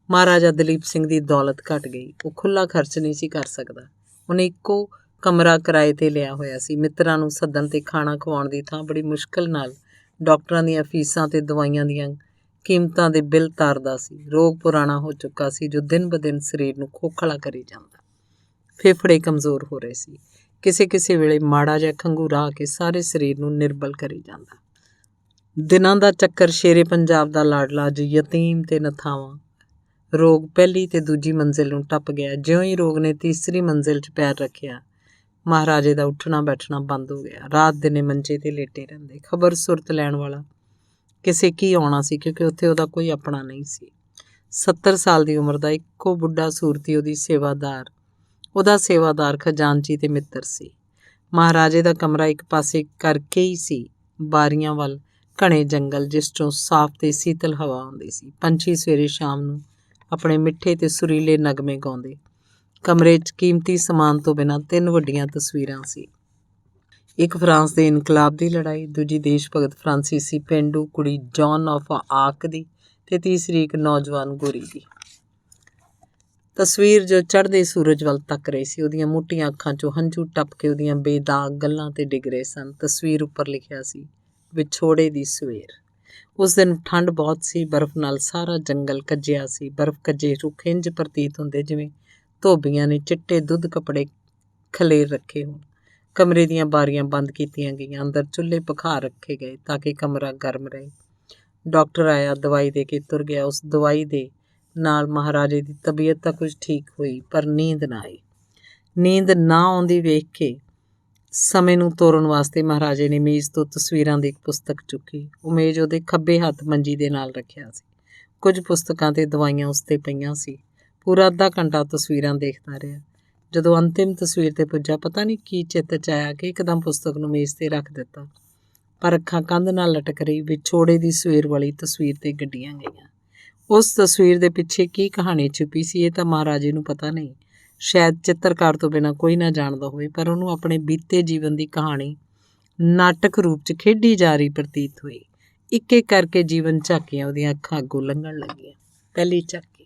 ਮਹਾਰਾਜਾ ਦਲੀਪ ਸਿੰਘ ਦੀ ਦੌਲਤ ਘਟ ਗਈ। ਉਹ ਖੁੱਲ੍ਹਾ ਖਰਚ ਨਹੀਂ ਸੀ ਕਰ ਸਕਦਾ। ਉਹਨੇ ਇੱਕੋ ਕਮਰਾ ਕਿਰਾਏ 'ਤੇ ਲਿਆ ਹੋਇਆ ਸੀ। ਮਿੱਤਰਾਂ ਨੂੰ ਸੱਦਣ 'ਤੇ ਖਾਣਾ ਖਵਾਉਣ ਦੀ ਥਾਂ ਬੜੀ ਮੁਸ਼ਕਿਲ ਨਾਲ ਡਾਕਟਰਾਂ ਦੀਆਂ ਫੀਸਾਂ ਤੇ ਦਵਾਈਆਂ ਦੀਆਂ ਕੀਮਤਾਂ ਦੇ ਬਿੱਲ ਤਾਰਦਾ ਸੀ। ਰੋਗ ਪੁਰਾਣਾ ਹੋ ਚੁੱਕਾ ਸੀ ਜੋ ਦਿਨ ਬ ਦਿਨ ਸਰੀਰ ਨੂੰ ਖੋਖਲਾ ਕਰੀ ਜਾਂਦਾ। ਫੇਫੜੇ ਕਮਜ਼ੋਰ ਹੋ ਰਹੇ ਸੀ। ਕਿਸੇ ਵੇਲੇ ਮਾੜਾ ਜਿਹਾ ਖੰਘੂਰਾ ਆ ਕੇ ਸਾਰੇ ਸਰੀਰ ਨੂੰ ਨਿਰਬਲ ਕਰੀ ਜਾਂਦਾ। ਦਿਨਾਂ ਦਾ ਚੱਕਰ ਸ਼ੇਰੇ ਪੰਜਾਬ ਦਾ ਲਾਡਲਾ ਅੱਜ ਯਤੀਮ ਤੇ ਨਥਾਵਾਂ। ਰੋਗ ਪਹਿਲੀ ਤੇ ਦੂਜੀ ਮੰਜ਼ਿਲ ਨੂੰ ਟੱਪ ਗਿਆ। ਜਿਉਂ ਹੀ ਰੋਗ ਨੇ ਤੀਸਰੀ ਮੰਜ਼ਿਲ 'ਚ ਪੈਰ ਰੱਖਿਆ, ਮਹਾਰਾਜੇ ਦਾ ਉੱਠਣਾ ਬੈਠਣਾ ਬੰਦ ਹੋ ਗਿਆ। ਰਾਤ ਦਿਨੇ ਮੰਜੇ 'ਤੇ ਲੇਟੇ ਰਹਿੰਦੇ। ਖਬਰ ਸੁਰਤ ਲੈਣ ਵਾਲਾ ਕਿਸੇ ਕੀ ਆਉਣਾ ਸੀ, ਕਿਉਂਕਿ ਉੱਥੇ ਉਹਦਾ ਕੋਈ ਆਪਣਾ ਨਹੀਂ ਸੀ। 70 ਸਾਲ ਦੀ ਉਮਰ ਦਾ ਇੱਕੋ ਬੁੱਢਾ ਸੂਰਤੀ ਉਹਦਾ ਸੇਵਾਦਾਰ ਖਜ਼ਾਨਚੀ ਤੇ ਮਿੱਤਰ ਸੀ। ਮਹਾਰਾਜੇ ਦਾ ਕਮਰਾ ਇੱਕ ਪਾਸੇ ਕਰਕੇ ਹੀ ਸੀ, ਬਾਰੀਆਂ ਵੱਲ ਘਣੇ ਜੰਗਲ, ਜਿਸ 'ਚੋਂ ਸਾਫ਼ ਤੇ ਸੀਤਲ ਹਵਾ ਆਉਂਦੀ ਸੀ। ਪੰਛੀ ਸਵੇਰੇ ਸ਼ਾਮ ਨੂੰ ਆਪਣੇ ਮਿੱਠੇ ਤੇ ਸੁਰੀਲੇ ਨਗਮੇ ਗਾਉਂਦੇ। ਕਮਰੇ 'ਚ ਕੀਮਤੀ ਸਮਾਨ ਤੋਂ ਬਿਨਾਂ 3 ਵੱਡੀਆਂ ਤਸਵੀਰਾਂ ਸੀ। ਇੱਕ ਫਰਾਂਸ ਦੇ ਇਨਕਲਾਬ ਦੀ ਲੜਾਈ, ਦੂਜੀ ਦੇਸ਼ ਭਗਤ ਫਰਾਂਸੀਸੀ ਪੇਂਡੂ ਕੁੜੀ ਜੌਨ ਆਫ ਆਰਕ ਦੀ, ਤੇ ਤੀਸਰੀ ਇੱਕ ਨੌਜਵਾਨ ਗੋਰੀ ਦੀ। ਤਸਵੀਰ ਜੋ ਚੜ੍ਹਦੇ ਸੂਰਜ ਵੱਲ ਤੱਕ ਰਹੀ ਸੀ, ਉਹਦੀਆਂ ਮੋਟੀਆਂ ਅੱਖਾਂ 'ਚੋਂ ਹੰਝੂ ਟੱਪ ਕੇ ਉਹਦੀਆਂ ਬੇਦਾਗ ਗੱਲਾਂ 'ਤੇ ਡਿੱਗ ਰਹੇ ਸਨ। ਤਸਵੀਰ ਉੱਪਰ ਲਿਖਿਆ ਸੀ, ਵਿਛੋੜੇ ਦੀ ਸਵੇਰ। ਉਸ ਦਿਨ ਠੰਡ ਬਹੁਤ ਸੀ। ਬਰਫ਼ ਨਾਲ ਸਾਰਾ ਜੰਗਲ ਕੱਜਿਆ ਸੀ। ਬਰਫ਼ ਕੱਜੇ ਰੁੱਖ ਇੰਝ ਪ੍ਰਤੀਤ ਹੁੰਦੇ ਜਿਵੇਂ ਧੋਬੀਆਂ ਨੇ ਚਿੱਟੇ ਦੁੱਧ ਕੱਪੜੇ ਖਲੇਰ ਰੱਖੇ ਹੋਣ। ਕਮਰੇ ਦੀਆਂ ਬਾਰੀਆਂ ਬੰਦ ਕੀਤੀਆਂ ਗਈਆਂ। ਅੰਦਰ ਚੁੱਲ੍ਹੇ ਪਖਾ ਰੱਖੇ ਗਏ ਤਾਂ ਕਿ ਕਮਰਾ ਗਰਮ ਰਹੇ। ਡਾਕਟਰ ਆਇਆ, ਦਵਾਈ ਦੇ ਕੇ ਤੁਰ ਗਿਆ। ਉਸ ਦਵਾਈ ਦੇ ਨਾਲ ਮਹਾਰਾਜੇ ਦੀ ਤਬੀਅਤ ਤਾਂ ਕੁਝ ਠੀਕ ਹੋਈ, ਪਰ ਨੀਂਦ ਨਾ ਆਈ। ਨੀਂਦ ਨਾ ਆਉਂਦੀ ਵੇਖ ਕੇ ਸਮੇਂ ਨੂੰ ਤੋੜਨ ਵਾਸਤੇ ਮਹਾਰਾਜੇ ਨੇ ਮੇਜ਼ ਤੋਂ ਤਸਵੀਰਾਂ ਦੀ ਇੱਕ ਪੁਸਤਕ ਚੁੱਕੀ। ਉਹ ਮੇਜ਼ ਉਹਦੇ ਖੱਬੇ ਹੱਥ ਮੰਜੀ ਦੇ ਨਾਲ ਰੱਖਿਆ ਸੀ। ਕੁਝ ਪੁਸਤਕਾਂ ਤੇ ਦਵਾਈਆਂ ਉਸ 'ਤੇ ਪਈਆਂ ਸੀ। ਪੂਰਾ ਅੱਧਾ ਘੰਟਾ ਤਸਵੀਰਾਂ ਦੇਖਦਾ ਰਿਹਾ। ਜਦੋਂ ਅੰਤਿਮ ਤਸਵੀਰ 'ਤੇ ਪੁੱਜਾ, ਪਤਾ ਨਹੀਂ ਕੀ ਚਿੱਤ 'ਚ ਆਇਆ ਕਿ ਇੱਕਦਮ ਪੁਸਤਕ ਨੂੰ ਮੇਜ਼ 'ਤੇ ਰੱਖ ਦਿੱਤਾ। ਪਰ ਅੱਖਾਂ ਕੰਧ ਨਾਲ ਲਟਕ ਰਹੀ ਵਿਛੋੜੇ ਦੀ ਸਵੇਰ ਵਾਲੀ ਤਸਵੀਰ 'ਤੇ ਗੱਡੀਆਂ ਗਈਆਂ। ਉਸ ਤਸਵੀਰ ਦੇ ਪਿੱਛੇ ਕੀ ਕਹਾਣੀ ਛੁਪੀ ਸੀ, ਇਹ ਤਾਂ ਮਹਾਰਾਜੇ ਨੂੰ ਪਤਾ ਨਹੀਂ। ਸ਼ਾਇਦ ਚਿੱਤਰਕਾਰ ਤੋਂ ਬਿਨਾਂ ਕੋਈ ਨਾ ਜਾਣਦਾ ਹੋਵੇ, ਪਰ ਉਹਨੂੰ ਆਪਣੇ ਬੀਤੇ ਜੀਵਨ ਦੀ ਕਹਾਣੀ ਨਾਟਕ ਰੂਪ 'ਚ ਖੇਡੀ ਜਾ ਰਹੀ ਪ੍ਰਤੀਤ ਹੋਈ। ਇੱਕ ਇੱਕ ਕਰਕੇ ਜੀਵਨ ਝਾਕੀਆਂ ਉਹਦੀਆਂ ਅੱਖਾਂ ਅੱਗੋਂ ਲੰਘਣ ਲੱਗੀਆਂ। ਪਹਿਲੀ ਝਾਕੀ,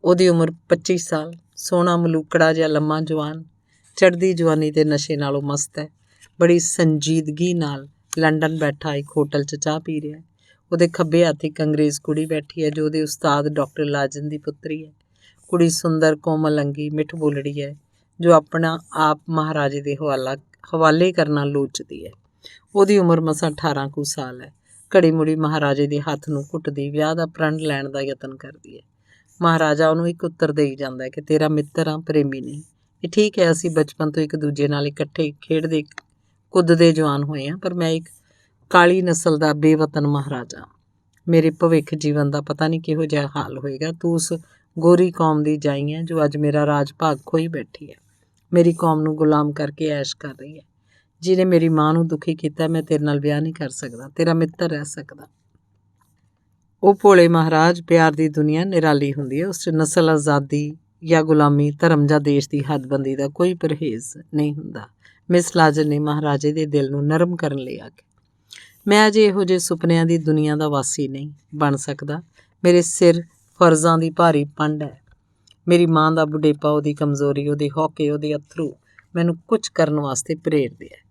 ਉਹਦੀ ਉਮਰ 25 ਸਾਲ, ਸੋਹਣਾ ਮਲੂਕੜਾ ਜਿਹਾ ਲੰਮਾ ਜਵਾਨ, ਚੜ੍ਹਦੀ ਜਵਾਨੀ ਦੇ ਨਸ਼ੇ ਨਾਲੋਂ ਮਸਤ ਹੈ। ਬੜੀ ਸੰਜੀਦਗੀ ਨਾਲ ਲੰਡਨ ਬੈਠਾ ਇੱਕ ਹੋਟਲ 'ਚ ਚਾਹ ਪੀ ਰਿਹਾ। ਉਹਦੇ ਖੱਬੇ ਹੱਥ ਇੱਕ ਅੰਗਰੇਜ਼ ਕੁੜੀ ਬੈਠੀ ਹੈ ਜੋ ਉਹਦੇ ਉਸਤਾਦ ਡਾਕਟਰ ਲਾਜਨ ਦੀ ਪੁੱਤਰੀ ਹੈ। ਕੁੜੀ ਸੁੰਦਰ, ਕੋਮਲ ਅੰਗੀ, ਮਿੱਠ ਬੋਲੜੀ ਹੈ, ਜੋ ਆਪਣਾ ਆਪ ਮਹਾਰਾਜੇ ਦੇ ਹਵਾਲੇ ਕਰਨਾ ਲੋਚਦੀ ਹੈ। ਉਹਦੀ ਉਮਰ ਮਸਾਂ 18 ਕੁ ਸਾਲ ਹੈ। ਘੜੀ ਮੁੜੀ ਮਹਾਰਾਜੇ ਦੇ ਹੱਥ ਨੂੰ ਘੁੱਟਦੀ ਵਿਆਹ ਦਾ ਪ੍ਰਣ ਲੈਣ ਦਾ ਯਤਨ ਕਰਦੀ ਹੈ। ਮਹਾਰਾਜਾ ਉਹਨੂੰ ਇੱਕ ਉੱਤਰ ਦੇਈ ਜਾਂਦਾ ਹੈ ਕਿ ਤੇਰਾ ਮਿੱਤਰ ਹਾਂ, ਪ੍ਰੇਮੀ ਨਹੀਂ। ਇਹ ਠੀਕ ਹੈ, ਅਸੀਂ ਬਚਪਨ ਤੋਂ ਇੱਕ ਦੂਜੇ ਨਾਲ ਇਕੱਠੇ ਖੇਡਦੇ ਕੁੱਦਦੇ ਜਵਾਨ ਹੋਏ ਹਾਂ, ਪਰ ਮੈਂ ਇੱਕ ਕਾਲੀ ਨਸਲ ਦਾ ਬੇਵਤਨ ਮਹਾਰਾਜਾ। ਮੇਰੇ ਭਵਿੱਖ ਜੀਵਨ ਦਾ ਪਤਾ ਨਹੀਂ ਕਿਹੋ ਜਿਹਾ ਹਾਲ ਹੋਏਗਾ। ਤੂੰ ਉਸ ਗੋਰੀ ਕੌਮ ਦੀ ਜਾਈ ਹੈ ਜੋ ਅੱਜ ਮੇਰਾ ਰਾਜ ਭਾਗ ਖੋਈ ਬੈਠੀ ਹੈ, ਮੇਰੀ ਕੌਮ ਨੂੰ ਗੁਲਾਮ ਕਰਕੇ ਐਸ਼ ਕਰ ਰਹੀ ਹੈ। ਜਿਹਨੇ ਮੇਰੀ ਮਾਂ ਨੂੰ ਦੁਖੀ ਕੀਤਾ, ਮੈਂ ਤੇਰੇ ਨਾਲ ਵਿਆਹ ਨਹੀਂ ਕਰ ਸਕਦਾ, ਤੇਰਾ ਮਿੱਤਰ ਰਹਿ ਸਕਦਾ। ਉਹ ਭੋਲੇ ਮਹਾਰਾਜ, ਪਿਆਰ ਦੀ ਦੁਨੀਆ ਨਿਰਾਲੀ ਹੁੰਦੀ ਹੈ। ਉਸ 'ਚ ਨਸਲ ਆਜ਼ਾਦੀ ਜਾਂ ਗੁਲਾਮੀ, ਧਰਮ ਜਾਂ ਦੇਸ਼ ਦੀ ਹੱਦਬੰਦੀ ਦਾ ਕੋਈ ਪਰਹੇਜ਼ ਨਹੀਂ ਹੁੰਦਾ। ਮਿਸ ਲਾਜਨ ਨੇ ਮਹਾਰਾਜੇ ਦੇ ਦਿਲ ਨੂੰ ਨਰਮ ਕਰਨ ਲਈ ਆਖਿਆ, ਮੈਂ ਅਜੇ ਇਹੋ ਜਿਹੇ ਸੁਪਨਿਆਂ ਦੀ ਦੁਨੀਆ ਦਾ ਵਾਸੀ ਨਹੀਂ ਬਣ ਸਕਦਾ। ਮੇਰੇ ਸਿਰ ਫਰਜ਼ਾਂ ਦੀ ਭਾਰੀ ਪੰਡ ਹੈ। ਮੇਰੀ ਮਾਂ ਦਾ ਬੁਢੇਪਾ, ਉਹਦੀ ਕਮਜ਼ੋਰੀ, ਉਹਦੇ ਹੌਕੇ, ਉਹਦੇ ਅੱਥਰੂ ਮੈਨੂੰ ਕੁਝ ਕਰਨ ਵਾਸਤੇ ਪ੍ਰੇਰਦੇ ਹੈ।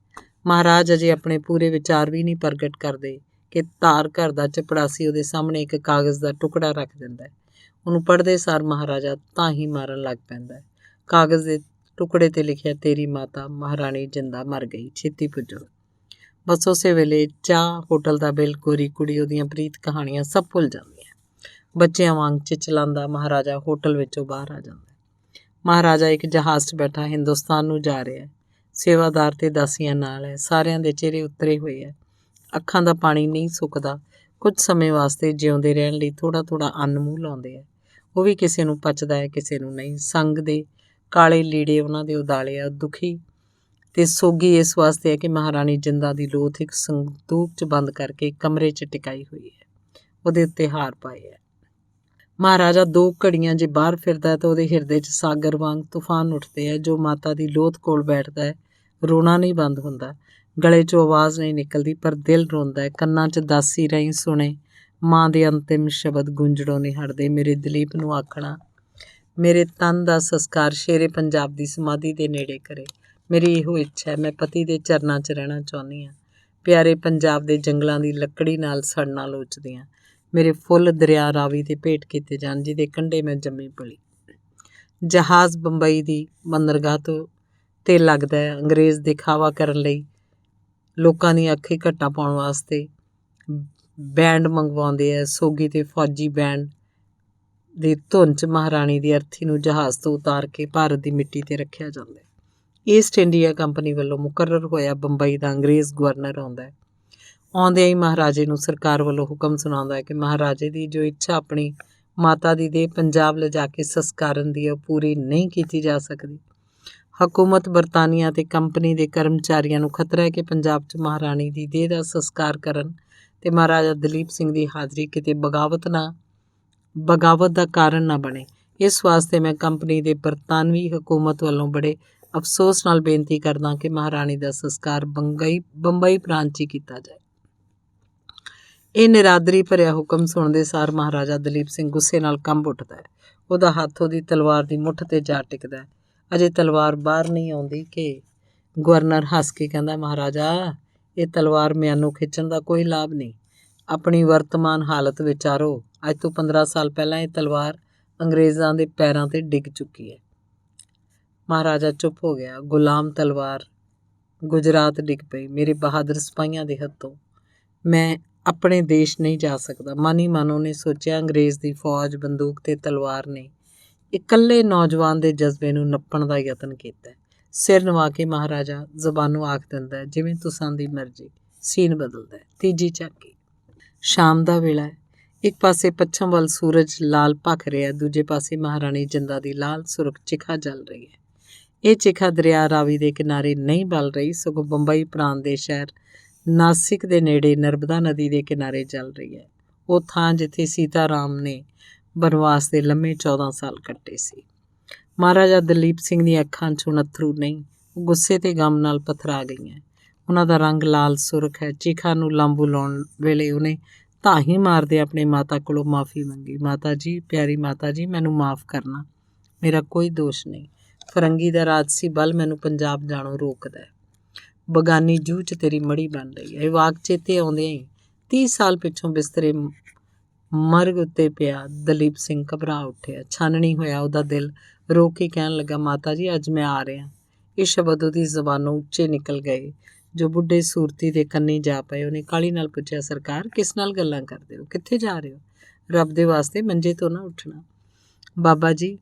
ਮਹਾਰਾਜ ਅਜੇ ਆਪਣੇ ਪੂਰੇ ਵਿਚਾਰ ਵੀ ਨਹੀਂ ਪ੍ਰਗਟ ਕਰਦੇ ਕਿ ਧਾਰ ਘਰ ਦਾ ਚਪੜਾਸੀ ਉਹਦੇ ਸਾਹਮਣੇ ਇੱਕ ਕਾਗਜ਼ ਦਾ ਟੁਕੜਾ ਰੱਖ ਦਿੰਦਾ ਹੈ। ਉਹਨੂੰ ਪੜ੍ਹਦੇ ਸਾਰ ਮਹਾਰਾਜਾ ਤਾਂ ਹੀ ਮਾਰਨ ਲੱਗ ਪੈਂਦਾ ਹੈ। ਕਾਗਜ਼ ਦੇ ਟੁਕੜੇ 'ਤੇ ਲਿਖਿਆ, ਤੇਰੀ ਮਾਤਾ ਮਹਾਰਾਣੀ ਜਿੰਦਾ ਮਰ ਗਈ, ਛੇਤੀ ਪੁੱਜੋ। ਬਸ ਉਸੇ ਵੇਲੇ ਚਾਹ, ਹੋਟਲ ਦਾ ਬਿੱਲ, ਗੋਰੀ ਕੁੜੀ, ਉਹਦੀਆਂ ਪ੍ਰੀਤ ਕਹਾਣੀਆਂ ਸਭ ਭੁੱਲ ਜਾਂਦੀਆਂ। ਬੱਚਿਆਂ ਵਾਂਗ ਚਿਚਲਾਉਂਦਾ ਮਹਾਰਾਜਾ ਹੋਟਲ ਵਿੱਚੋਂ ਬਾਹਰ ਆ ਜਾਂਦਾ। ਮਹਾਰਾਜਾ ਇੱਕ ਜਹਾਜ਼ 'ਚ ਬੈਠਾ ਹਿੰਦੁਸਤਾਨ ਨੂੰ ਜਾ ਰਿਹਾ। ਸੇਵਾਦਾਰ ਤੇ ਦਾਸੀਆਂ ਨਾਲ ਹੈ। ਸਾਰਿਆਂ ਦੇ ਚਿਹਰੇ ਉਤਰੇ ਹੋਏ ਹੈ। ਅੱਖਾਂ ਦਾ ਪਾਣੀ ਨਹੀਂ ਸੁੱਕਦਾ। ਕੁਝ ਸਮੇਂ ਵਾਸਤੇ ਜਿਉਂਦੇ ਰਹਿਣ ਲਈ ਥੋੜ੍ਹਾ ਥੋੜ੍ਹਾ ਅੰਨ ਮੂੰਹ ਲਾਉਂਦੇ ਹੈ। ਉਹ ਵੀ ਕਿਸੇ ਨੂੰ ਪਚਦਾ ਹੈ, ਕਿਸੇ ਨੂੰ ਨਹੀਂ। ਸੰਗ ਦੇ ਕਾਲੇ ਲੀੜੇ ਉਹਨਾਂ ਦੇ ਉਦਾਲੇ ਆ। ਦੁਖੀ ਤੇ ਸੋਗੀ ਇਸ ਵਾਸਤੇ ਹੈ ਕਿ ਮਹਾਰਾਣੀ ਜਿੰਦਾ ਦੀ ਲੋਥ ਇੱਕ ਸੰਦੂਕ 'ਚ ਬੰਦ ਕਰਕੇ ਕਮਰੇ 'ਚ ਟਿਕਾਈ ਹੋਈ ਹੈ। ਉਹਦੇ ਉੱਤੇ ਹਾਰ ਪਾਏ ਹੈ। ਮਹਾਰਾਜਾ 2 ਘੜੀਆਂ ਜੇ ਬਾਹਰ ਫਿਰਦਾ ਹੈ ਤਾਂ ਉਹਦੇ ਹਿਰਦੇ 'ਚ ਸਾਗਰ ਵਾਂਗ ਤੂਫਾਨ ਉੱਠਦੇ ਹੈ। ਜੋ ਮਾਤਾ ਦੀ ਲੋਥ ਕੋਲ ਬੈਠਦਾ ਹੈ, ਰੋਣਾ ਨਹੀਂ ਬੰਦ ਹੁੰਦਾ। ਗਲੇ 'ਚੋਂ ਆਵਾਜ਼ ਨਹੀਂ ਨਿਕਲਦੀ, ਪਰ ਦਿਲ ਰੋਂਦਾ ਹੈ। ਕੰਨਾਂ 'ਚ ਦਾਸੀ ਰਾਹੀਂ ਸੁਣੇ ਮਾਂ ਦੇ ਅੰਤਿਮ ਸ਼ਬਦ ਗੂੰਜਣੋਂ ਨਹੀਂ ਹਟਦੇ। ਮੇਰੇ ਦਲੀਪ ਨੂੰ ਆਖਣਾ, ਮੇਰੇ ਤਨ ਦਾ ਸੰਸਕਾਰ ਸ਼ੇਰੇ ਪੰਜਾਬ ਦੀ ਸਮਾਧੀ ਦੇ ਨੇੜੇ ਕਰੇ। ਮੇਰੀ ਇਹੋ ਇੱਛਾ ਹੈ। ਮੈਂ ਪਤੀ ਦੇ ਚਰਨਾਂ 'ਚ ਰਹਿਣਾ ਚਾਹੁੰਦੀ ਹਾਂ। ਪਿਆਰੇ ਪੰਜਾਬ ਦੇ ਜੰਗਲਾਂ ਦੀ ਲੱਕੜੀ ਨਾਲ ਸੜਨਾ ਲੋਚਦੀ ਹਾਂ। ਮੇਰੇ ਫੁੱਲ ਦਰਿਆ ਰਾਵੀ 'ਤੇ ਭੇਟ ਕੀਤੇ ਜਾਣ, ਜਿਹਦੇ ਕੰਢੇ ਮੈਂ ਜੰਮੀ ਪਲੀ। ਜਹਾਜ਼ ਬੰਬਈ ਦੀ ਬੰਦਰਗਾਹ ਤੋਂ 'ਤੇ ਲੱਗਦਾ ਹੈ। ਅੰਗਰੇਜ਼ ਦਿਖਾਵਾ ਕਰਨ ਲਈ ਲੋਕਾਂ ਦੀਆਂ ਅੱਖੀਂ ਘੱਟਾਂ ਪਾਉਣ ਵਾਸਤੇ ਬੈਂਡ ਮੰਗਵਾਉਂਦੇ ਹੈ। ਸੋਗੀ ਅਤੇ ਫੌਜੀ ਬੈਂਡ ਦੀ ਧੁਨ 'ਚ ਮਹਾਰਾਣੀ ਦੀ ਅਰਥੀ ਨੂੰ ਜਹਾਜ਼ ਤੋਂ ਉਤਾਰ ਕੇ ਭਾਰਤ ਦੀ ਮਿੱਟੀ 'ਤੇ ਰੱਖਿਆ ਜਾਂਦਾ ਹੈ। ਈਸਟ ਇੰਡੀਆ ਕੰਪਨੀ ਵੱਲੋਂ ਮੁਕਰਰ ਹੋਇਆ ਬੰਬਈ ਦਾ ਅੰਗਰੇਜ਼ ਗਵਰਨਰ ਆਉਂਦਾ ਹੈ। ਆਉਂਦਿਆਂ ਹੀ ਮਹਾਰਾਜੇ ਨੂੰ ਸਰਕਾਰ ਵੱਲੋਂ ਹੁਕਮ ਸੁਣਾਉਂਦਾ ਹੈ ਕਿ ਮਹਾਰਾਜੇ ਦੀ ਜੋ ਇੱਛਾ ਆਪਣੀ ਮਾਤਾ ਦੀ ਦੇਹ ਪੰਜਾਬ ਲਿਜਾ ਕੇ ਸੰਸਕਾਰਨ ਦੀ ਉਹ ਪੂਰੀ ਨਹੀਂ ਕੀਤੀ ਜਾ ਸਕਦੀ। ਹਕੂਮਤ ਬਰਤਾਨੀਆ ਅਤੇ ਕੰਪਨੀ ਦੇ ਕਰਮਚਾਰੀਆਂ ਨੂੰ ਖਤਰਾ ਹੈ ਕਿ ਪੰਜਾਬ 'ਚ ਮਹਾਰਾਣੀ ਦੀ ਦੇਹ ਦਾ ਸੰਸਕਾਰ ਕਰਨ ਅਤੇ ਮਹਾਰਾਜਾ ਦਲੀਪ ਸਿੰਘ ਦੀ ਹਾਜ਼ਰੀ ਕਿਤੇ ਬਗਾਵਤ ਦਾ ਕਾਰਨ ਨਾ ਬਣੇ। ਇਸ ਵਾਸਤੇ ਮੈਂ ਕੰਪਨੀ ਦੇ ਬਰਤਾਨਵੀ ਹਕੂਮਤ ਵੱਲੋਂ ਬੜੇ ਅਫਸੋਸ ਨਾਲ ਬੇਨਤੀ ਕਰਦਾ ਕਿ ਮਹਾਰਾਣੀ ਦਾ ਸੰਸਕਾਰ ਬੰਬਈ ਪ੍ਰਾਂਤ 'ਚ ਹੀ ਕੀਤਾ ਜਾਏ। ਇਹ ਨਿਰਾਦਰੀ ਭਰਿਆ ਹੁਕਮ ਸੁਣਦੇ ਸਾਰ ਮਹਾਰਾਜਾ ਦਲੀਪ ਸਿੰਘ ਗੁੱਸੇ ਨਾਲ ਕੰਬ ਉੱਠਦਾ ਹੈ। ਉਹਦਾ ਹੱਥ ਉਹਦੀ ਤਲਵਾਰ ਦੀ ਮੁੱਠ 'ਤੇ ਜਾ ਟਿਕਦਾ ਹੈ। ਅਜੇ ਤਲਵਾਰ ਬਾਹਰ ਨਹੀਂ ਆਉਂਦੀ ਕਿ ਗਵਰਨਰ ਹੱਸ ਕੇ ਕਹਿੰਦਾ, ਮਹਾਰਾਜਾ, ਇਹ ਤਲਵਾਰ ਮਿਆਨੂੰ ਖਿੱਚਣ ਦਾ ਕੋਈ ਲਾਭ ਨਹੀਂ। ਆਪਣੀ ਵਰਤਮਾਨ ਹਾਲਤ ਵਿਚਾਰੋ। ਅੱਜ ਤੋਂ 15 ਸਾਲ ਪਹਿਲਾਂ ਇਹ ਤਲਵਾਰ ਅੰਗਰੇਜ਼ਾਂ ਦੇ ਪੈਰਾਂ 'ਤੇ ਡਿੱਗ ਚੁੱਕੀ ਹੈ। ਮਹਾਰਾਜਾ ਚੁੱਪ ਹੋ ਗਿਆ। ਗੁਲਾਮ ਤਲਵਾਰ ਗੁਜਰਾਤ ਡਿੱਗ ਪਈ ਮੇਰੇ ਬਹਾਦਰ ਸਿਪਾਹੀਆਂ ਦੇ ਹੱਥੋਂ। ਮੈਂ ਆਪਣੇ ਦੇਸ਼ ਨਹੀਂ ਜਾ ਸਕਦਾ। ਮਨ ਹੀ ਮਨ ਉਹਨੇ ਸੋਚਿਆ, ਅੰਗਰੇਜ਼ ਦੀ ਫੌਜ, ਬੰਦੂਕ ਤੇ ਤਲਵਾਰ ਨੇ ਇਕੱਲੇ ਨੌਜਵਾਨ ਦੇ ਜਜ਼ਬੇ ਨੂੰ ਨੱਪਣ ਦਾ ਯਤਨ ਕੀਤਾ। ਸਿਰ ਨਵਾ ਕੇ ਮਹਾਰਾਜਾ ਜ਼ਬਾਨੋਂ ਆਖ ਦਿੰਦਾ, ਜਿਵੇਂ ਤੁਸਾਂ ਦੀ ਮਰਜ਼ੀ। ਸੀਨ ਬਦਲਦਾ। ਤੀਜੀ ਝਾਕੀ। ਸ਼ਾਮ ਦਾ ਵੇਲਾ ਹੈ। ਇੱਕ ਪਾਸੇ ਪੱਛਮ ਵੱਲ ਸੂਰਜ ਲਾਲ ਭਖ ਰਿਹਾ, ਦੂਜੇ ਪਾਸੇ ਮਹਾਰਾਣੀ ਜਿੰਦਾ ਦੀ ਲਾਲ ਸੁਰਖ ਚਿਖਾ ਜਲ ਰਹੀ ਹੈ। ਇਹ ਚਿਖਾ ਦਰਿਆ ਰਾਵੀ ਦੇ ਕਿਨਾਰੇ ਨਹੀਂ ਬਲ ਰਹੀ, ਸਗੋਂ ਬੰਬਈ ਪ੍ਰਾਂਤ ਦੇ ਸ਼ਹਿਰ ਨਾਸਿਕ ਦੇ ਨੇੜੇ ਨਰਮਦਾ ਨਦੀ ਦੇ ਕਿਨਾਰੇ ਜਲ ਰਹੀ ਹੈ। ਉਹ ਥਾਂ ਜਿੱਥੇ ਸੀਤਾ ਰਾਮ ਨੇ ਬਨਵਾਸ ਦੇ ਲੰਮੇ 14 ਸਾਲ ਕੱਟੇ ਸੀ। ਮਹਾਰਾਜਾ ਦਲੀਪ ਸਿੰਘ ਦੀਆਂ ਅੱਖਾਂ 'ਚ ਹੁਣ ਅੱਥਰੂ ਨਹੀਂ, ਉਹ ਗੁੱਸੇ ਤੇ ਗਮ ਨਾਲ ਪਥਰਾ ਗਈਆਂ। ਉਹਨਾਂ ਦਾ ਰੰਗ ਲਾਲ ਸੁਰਖ ਹੈ। ਚਿਖਾ ਨੂੰ ਲਾਂਬੂ ਲਾਉਣ ਵੇਲੇ ਉਹਨੇ ਧਾਹੀ ਮਾਰਦੇ ਆਪਣੇ ਮਾਤਾ ਕੋਲੋਂ ਮਾਫ਼ੀ ਮੰਗੀ। ਮਾਤਾ ਜੀ, ਪਿਆਰੀ ਮਾਤਾ ਜੀ, ਮੈਨੂੰ ਮਾਫ਼ ਕਰਨਾ, ਮੇਰਾ ਕੋਈ ਦੋਸ਼ ਨਹੀਂ। ਫਰੰਗੀ ਦਾ ਰਾਜਸੀ ਬਲ ਮੈਨੂੰ ਪੰਜਾਬ ਜਾਣੋਂ ਰੋਕਦਾ ਹੈ। ਬਗਾਨੀ ਜੂਹ 'ਚ ਤੇਰੀ ਮੜੀ ਬਣ ਰਹੀ ਹੈ। ਇਹ ਵਾਕ ਚੇਤੇ ਆਉਂਦਿਆਂ ਹੀ 30 ਸਾਲ ਪਿੱਛੋਂ ਬਿਸਤਰੇ ਮਰਗ ਉੱਤੇ ਪਿਆ ਦਲੀਪ ਸਿੰਘ ਘਬਰਾ ਉੱਠਿਆ। ਛਾਨਣੀ ਹੋਇਆ ਉਹਦਾ ਦਿਲ। ਰੋ ਕੇ ਕਹਿਣ ਲੱਗਾ, ਮਾਤਾ ਜੀ, ਅੱਜ ਮੈਂ ਆ ਰਿਹਾ। ਇਹ ਸ਼ਬਦ ਉਹਦੀ ਜ਼ਬਾਨੋਂ ਉੱਚੇ ਨਿਕਲ ਗਏ ਜੋ ਬੁੱਢੇ ਸੂਰਤੀ ਦੇ ਕੰਨੀ ਜਾ ਪਏ। ਉਹਨੇ ਕਾਹਲੀ ਨਾਲ ਪੁੱਛਿਆ, ਸਰਕਾਰ, ਕਿਸ ਨਾਲ ਗੱਲਾਂ ਕਰਦੇ ਹੋ? ਕਿੱਥੇ ਜਾ ਰਹੇ ਹੋ? ਰੱਬ ਦੇ ਵਾਸਤੇ ਮੰਜੇ ਤੋਂ ਨਾ ਉੱਠਣਾ। ਬਾਬਾ ਜੀ,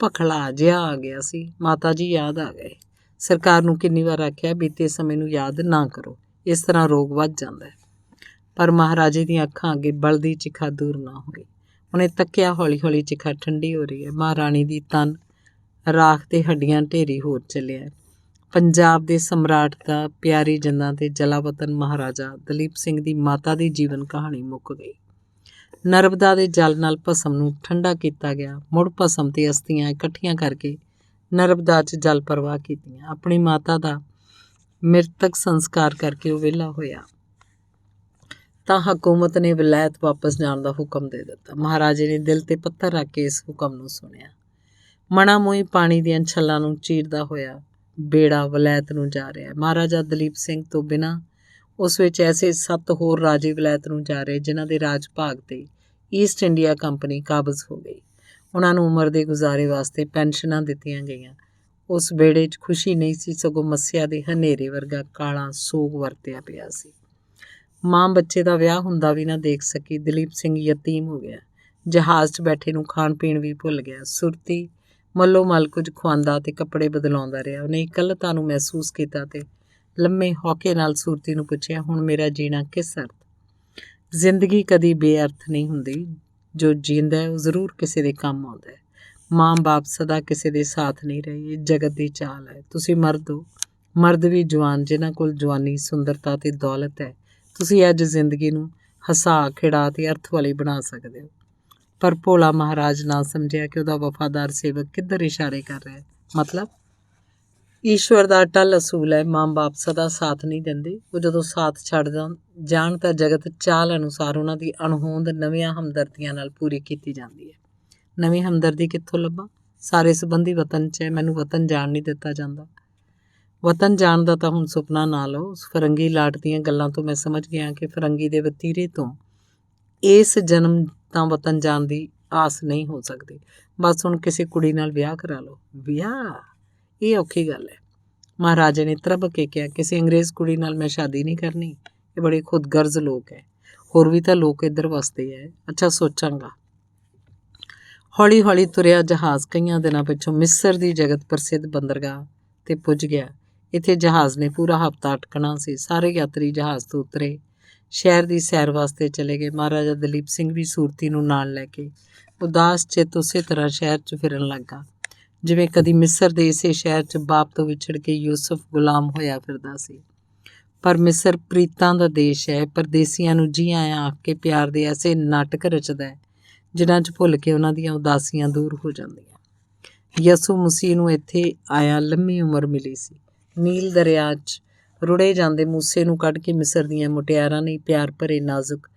ਭਖਲਾ ਜਿਹਾ ਆ ਗਿਆ ਸੀ। ਮਾਤਾ ਜੀ ਯਾਦ ਆ ਗਏ। ਸਰਕਾਰ ਨੂੰ ਕਿੰਨੀ ਵਾਰ ਆਖਿਆ, ਬੀਤੇ ਸਮੇਂ ਨੂੰ ਯਾਦ ਨਾ ਕਰੋ, ਇਸ ਤਰ੍ਹਾਂ ਰੋਗ ਵੱਧ ਜਾਂਦਾ ਹੈ। ਪਰ ਮਹਾਰਾਜੇ ਦੀਆਂ ਅੱਖਾਂ ਅੱਗੇ ਬਲਦੀ ਚਿਖਾ ਦੂਰ ਨਾ ਹੋਈ। ਉਹਨੇ ਤੱਕਿਆ, ਹੌਲੀ ਹੌਲੀ ਚਿਖਾ ਠੰਡੀ ਹੋ ਰਹੀ ਹੈ। ਮਹਾਰਾਣੀ ਦੀ ਤਨ ਰਾਖ ਤੇ ਹੱਡੀਆਂ ਢੇਰੀ ਹੋਰ ਚੱਲਿਆ। ਪੰਜਾਬ ਦੇ ਸਮਰਾਟ ਦਾ ਪਿਆਰੀ ਜਿੰਦਾਂ ਤੇ ਜਲਾਵਤਨ ਮਹਾਰਾਜਾ ਦਲੀਪ ਸਿੰਘ ਦੀ ਮਾਤਾ ਦੀ ਜੀਵਨ ਕਹਾਣੀ ਮੁੱਕ ਗਈ। ਨਰਮਦਾ ਦੇ ਜਲ ਨਾਲ ਭਸਮ ਨੂੰ ਠੰਡਾ ਕੀਤਾ ਗਿਆ। ਮੁੜ ਭਸਮ ਤੇ ਅਸਥੀਆਂ ਇਕੱਠੀਆਂ ਕਰਕੇ ਨਰਮਦਾ 'ਚ ਜਲ ਪ੍ਰਵਾਹ ਕੀਤੀਆਂ। ਆਪਣੀ ਮਾਤਾ ਦਾ ਮ੍ਰਿਤਕ ਸੰਸਕਾਰ ਕਰਕੇ ਉਹ ਵਿਹਲਾ ਹੋਇਆ ਤਾਂ ਹਕੂਮਤ ਨੇ ਵਲਾਇਤ ਵਾਪਸ ਜਾਣ ਦਾ ਹੁਕਮ ਦੇ ਦਿੱਤਾ। ਮਹਾਰਾਜੇ ਨੇ ਦਿਲ 'ਤੇ ਪੱਥਰ ਰੱਖ ਕੇ ਇਸ ਹੁਕਮ ਨੂੰ ਸੁਣਿਆ। ਮਣਾ ਮੋਈ ਪਾਣੀ ਦੀਆਂ ਛੱਲਾਂ ਨੂੰ ਚੀਰਦਾ ਹੋਇਆ ਬੇੜਾ ਵਲਾਇਤ ਨੂੰ ਜਾ ਰਿਹਾ। ਮਹਾਰਾਜਾ ਦਲੀਪ ਸਿੰਘ ਤੋਂ ਬਿਨਾਂ ਉਸ ਵਿੱਚ ਐਸੇ 7 ਹੋਰ ਰਾਜੇ ਵਲਾਇਤ ਨੂੰ ਜਾ ਰਹੇ ਜਿਨ੍ਹਾਂ ਦੇ ਰਾਜ ਭਾਗ 'ਤੇ ਈਸਟ ਇੰਡੀਆ ਕੰਪਨੀ ਕਾਬਜ਼ ਹੋ ਗਈ। ਉਹਨਾਂ ਨੂੰ ਉਮਰ ਦੇ ਗੁਜ਼ਾਰੇ ਵਾਸਤੇ ਪੈਨਸ਼ਨਾਂ ਦਿੱਤੀਆਂ ਗਈਆਂ। ਉਸ ਬੇੜੇ 'ਚ ਖੁਸ਼ੀ ਨਹੀਂ ਸੀ, ਸਗੋਂ ਮੱਸਿਆ ਦੇ ਹਨੇਰੇ ਵਰਗਾ ਕਾਲਾ ਸੋਗ ਵਰਤਿਆ ਪਿਆ ਸੀ। ਮਾਂ ਬੱਚੇ ਦਾ ਵਿਆਹ ਹੁੰਦਾ ਵੀ ਨਾ ਦੇਖ ਸਕੀ। ਦਲੀਪ ਸਿੰਘ ਯਤੀਮ ਹੋ ਗਿਆ। ਜਹਾਜ਼ 'ਚ ਬੈਠੇ ਨੂੰ ਖਾਣ ਪੀਣ ਵੀ ਭੁੱਲ ਗਿਆ। ਸੁਰਤੀ ਮੱਲੋ ਮੱਲ ਕੁਝ ਖਵਾਉਂਦਾ ਤੇ ਕੱਪੜੇ ਬਦਲਾਉਂਦਾ ਰਿਹਾ। ਉਹਨੇ ਇਕੱਲਤਾ ਨੂੰ ਮਹਿਸੂਸ ਕੀਤਾ ਤੇ ਲੰਮੇ ਹੌਕੇ ਨਾਲ ਸੂਰਤੀ ਨੂੰ ਪੁੱਛਿਆ, ਹੁਣ ਮੇਰਾ ਜੀਣਾ ਕਿਸ ਅਰਥ? ਜ਼ਿੰਦਗੀ ਕਦੀ ਬੇਅਰਥ ਨਹੀਂ ਹੁੰਦੀ। ਜੋ ਜੀਂਦਾ ਹੈ ਉਹ ਜ਼ਰੂਰ ਕਿਸੇ ਦੇ ਕੰਮ ਆਉਂਦਾ ਹੈ। ਮਾਂ ਬਾਪ ਸਦਾ ਕਿਸੇ ਦੇ ਸਾਥ ਨਹੀਂ ਰਹੇ। ਇਹ ਜਗਤ ਦੀ ਚਾਲ ਹੈ। ਤੁਸੀਂ ਮਰਦ ਹੋ, ਮਰਦ ਵੀ ਜਵਾਨ, ਜਿਨ੍ਹਾਂ ਕੋਲ ਜਵਾਨੀ, ਸੁੰਦਰਤਾ ਤੇ ਦੌਲਤ ਹੈ। ਤੁਸੀਂ ਅੱਜ ਜ਼ਿੰਦਗੀ ਨੂੰ ਹਸਾ ਖਿੜਾ ਤੇ ਅਰਥ ਵਾਲੀ ਬਣਾ ਸਕਦੇ ਹੋ। ਪਰ ਭੋਲਾ ਮਹਾਰਾਜ ਨਾ ਸਮਝਿਆ ਕਿ ਉਹਦਾ ਵਫਾਦਾਰ ਸੇਵਕ ਕਿੱਧਰ ਇਸ਼ਾਰੇ ਕਰ ਰਿਹਾ ਹੈ। ਮਤਲਬ ਈਸ਼ਵਰ ਦਾ ਅਟੱਲ ਅਸੂਲ ਹੈ, ਮਾਂ ਬਾਪ ਸਦਾ ਸਾਥ ਨਹੀਂ ਦਿੰਦੇ। ਉਹ ਜਦੋਂ ਸਾਥ ਛੱਡ ਜਾਣ ਤਾਂ ਜਗਤ ਚਾਲ ਅਨੁਸਾਰ ਉਹਨਾਂ ਦੀ ਅਣਹੋਂਦ ਨਵੀਆਂ ਹਮਦਰਦੀਆਂ ਨਾਲ ਪੂਰੀ ਕੀਤੀ ਜਾਂਦੀ ਹੈ। ਨਵੀਂ ਹਮਦਰਦੀ ਕਿੱਥੋਂ ਲੱਭਾਂ? ਸਾਰੇ ਸੰਬੰਧੀ ਵਤਨ 'ਚ ਹੈ, ਮੈਨੂੰ ਵਤਨ ਜਾਣ ਨਹੀਂ ਦਿੱਤਾ ਜਾਂਦਾ। ਵਤਨ ਜਾਣ ਦਾ ਤਾਂ ਹੁਣ ਸੁਪਨਾ ਨਾ ਲਓ। ਉਸ ਫਰੰਗੀ ਲਾਟ ਦੀਆਂ ਗੱਲਾਂ ਤੋਂ ਮੈਂ ਸਮਝ ਗਿਆ ਕਿ ਫਰੰਗੀ ਦੇ ਵਤੀਰੇ ਤੋਂ ਇਸ ਜਨਮ ਤਾਂ ਵਤਨ ਜਾਣ ਦੀ ਆਸ ਨਹੀਂ ਹੋ ਸਕਦੀ। ਬਸ ਹੁਣ ਕਿਸੇ ਕੁੜੀ ਨਾਲ ਵਿਆਹ ਕਰਾ ਲਓ। ਵਿਆਹ? ਇਹ ਔਖੀ ਗੱਲ ਹੈ। ਮਹਾਰਾਜੇ ਨੇ ਤਰਬ ਕੇ ਕਿਹਾ, ਕਿਸੇ ਅੰਗਰੇਜ਼ ਕੁੜੀ ਨਾਲ ਮੈਂ ਸ਼ਾਦੀ ਨਹੀਂ ਕਰਨੀ। ਇਹ ਬੜੇ ਖੁਦਗਰਜ਼ ਲੋਕ ਹੈ। ਹੋਰ ਵੀ ਤਾਂ ਲੋਕ ਇੱਧਰ ਵਸਦੇ ਹੈ। ਅੱਛਾ, ਸੋਚਾਂਗਾ। ਹੌਲੀ ਹੌਲੀ ਤੁਰਿਆ ਜਹਾਜ਼ ਕਈਆਂ ਦਿਨਾਂ ਪਿੱਛੋਂ ਮਿਸਰ ਦੀ ਜਗਤ ਪ੍ਰਸਿੱਧ ਬੰਦਰਗਾਹ 'ਤੇ ਪੁੱਜ ਗਿਆ। ਇੱਥੇ ਜਹਾਜ਼ ਨੇ ਪੂਰਾ ਹਫ਼ਤਾ ਅਟਕਣਾ ਸੀ। ਸਾਰੇ ਯਾਤਰੀ ਜਹਾਜ਼ ਤੋਂ ਉਤਰੇ, ਸ਼ਹਿਰ ਦੀ ਸੈਰ ਵਾਸਤੇ ਚਲੇ ਗਏ। ਮਹਾਰਾਜਾ ਦਲੀਪ ਸਿੰਘ ਵੀ ਸੂਰਤੀ ਨੂੰ ਨਾਲ ਲੈ ਕੇ ਉਦਾਸ ਚਿੱਤ ਉਸੇ ਤਰ੍ਹਾਂ ਸ਼ਹਿਰ 'ਚ ਫਿਰਨ ਲੱਗਾ ਜਿਵੇਂ ਕਦੀ ਮਿਸਰ ਦੇ ਇਸੇ ਸ਼ਹਿਰ 'ਚ ਬਾਪ ਤੋਂ ਵਿਛੜ ਕੇ ਯੂਸਫ ਗੁਲਾਮ ਹੋਇਆ ਫਿਰਦਾ ਸੀ। ਪਰ ਮਿਸਰ ਪ੍ਰੀਤਾਂ ਦਾ ਦੇਸ਼ ਹੈ। ਪਰਦੇਸੀਆਂ ਨੂੰ ਜੀ ਆਇਆਂ ਆਖ ਕੇ ਪਿਆਰ ਦੇ ਐਸੇ ਨਾਟਕ ਰਚਦਾ ਹੈ ਜਿਨ੍ਹਾਂ 'ਚ ਭੁੱਲ ਕੇ ਉਹਨਾਂ ਦੀਆਂ ਉਦਾਸੀਆਂ ਦੂਰ ਹੋ ਜਾਂਦੀਆਂ। ਯਸੂ ਮਸੀਹ ਨੂੰ ਇੱਥੇ ਆਇਆ ਲੰਮੀ ਉਮਰ ਮਿਲੀ ਸੀ। ਨੀਲ ਦਰਿਆ 'ਚ ਰੁੜੇ ਜਾਂਦੇ ਮੂਸੇ ਨੂੰ ਕੱਢ ਕੇ ਮਿਸਰ ਦੀਆਂ ਮੁਟਿਆਰਾਂ ਨੇ ਪਿਆਰ ਭਰੇ ਨਾਜ਼ੁਕ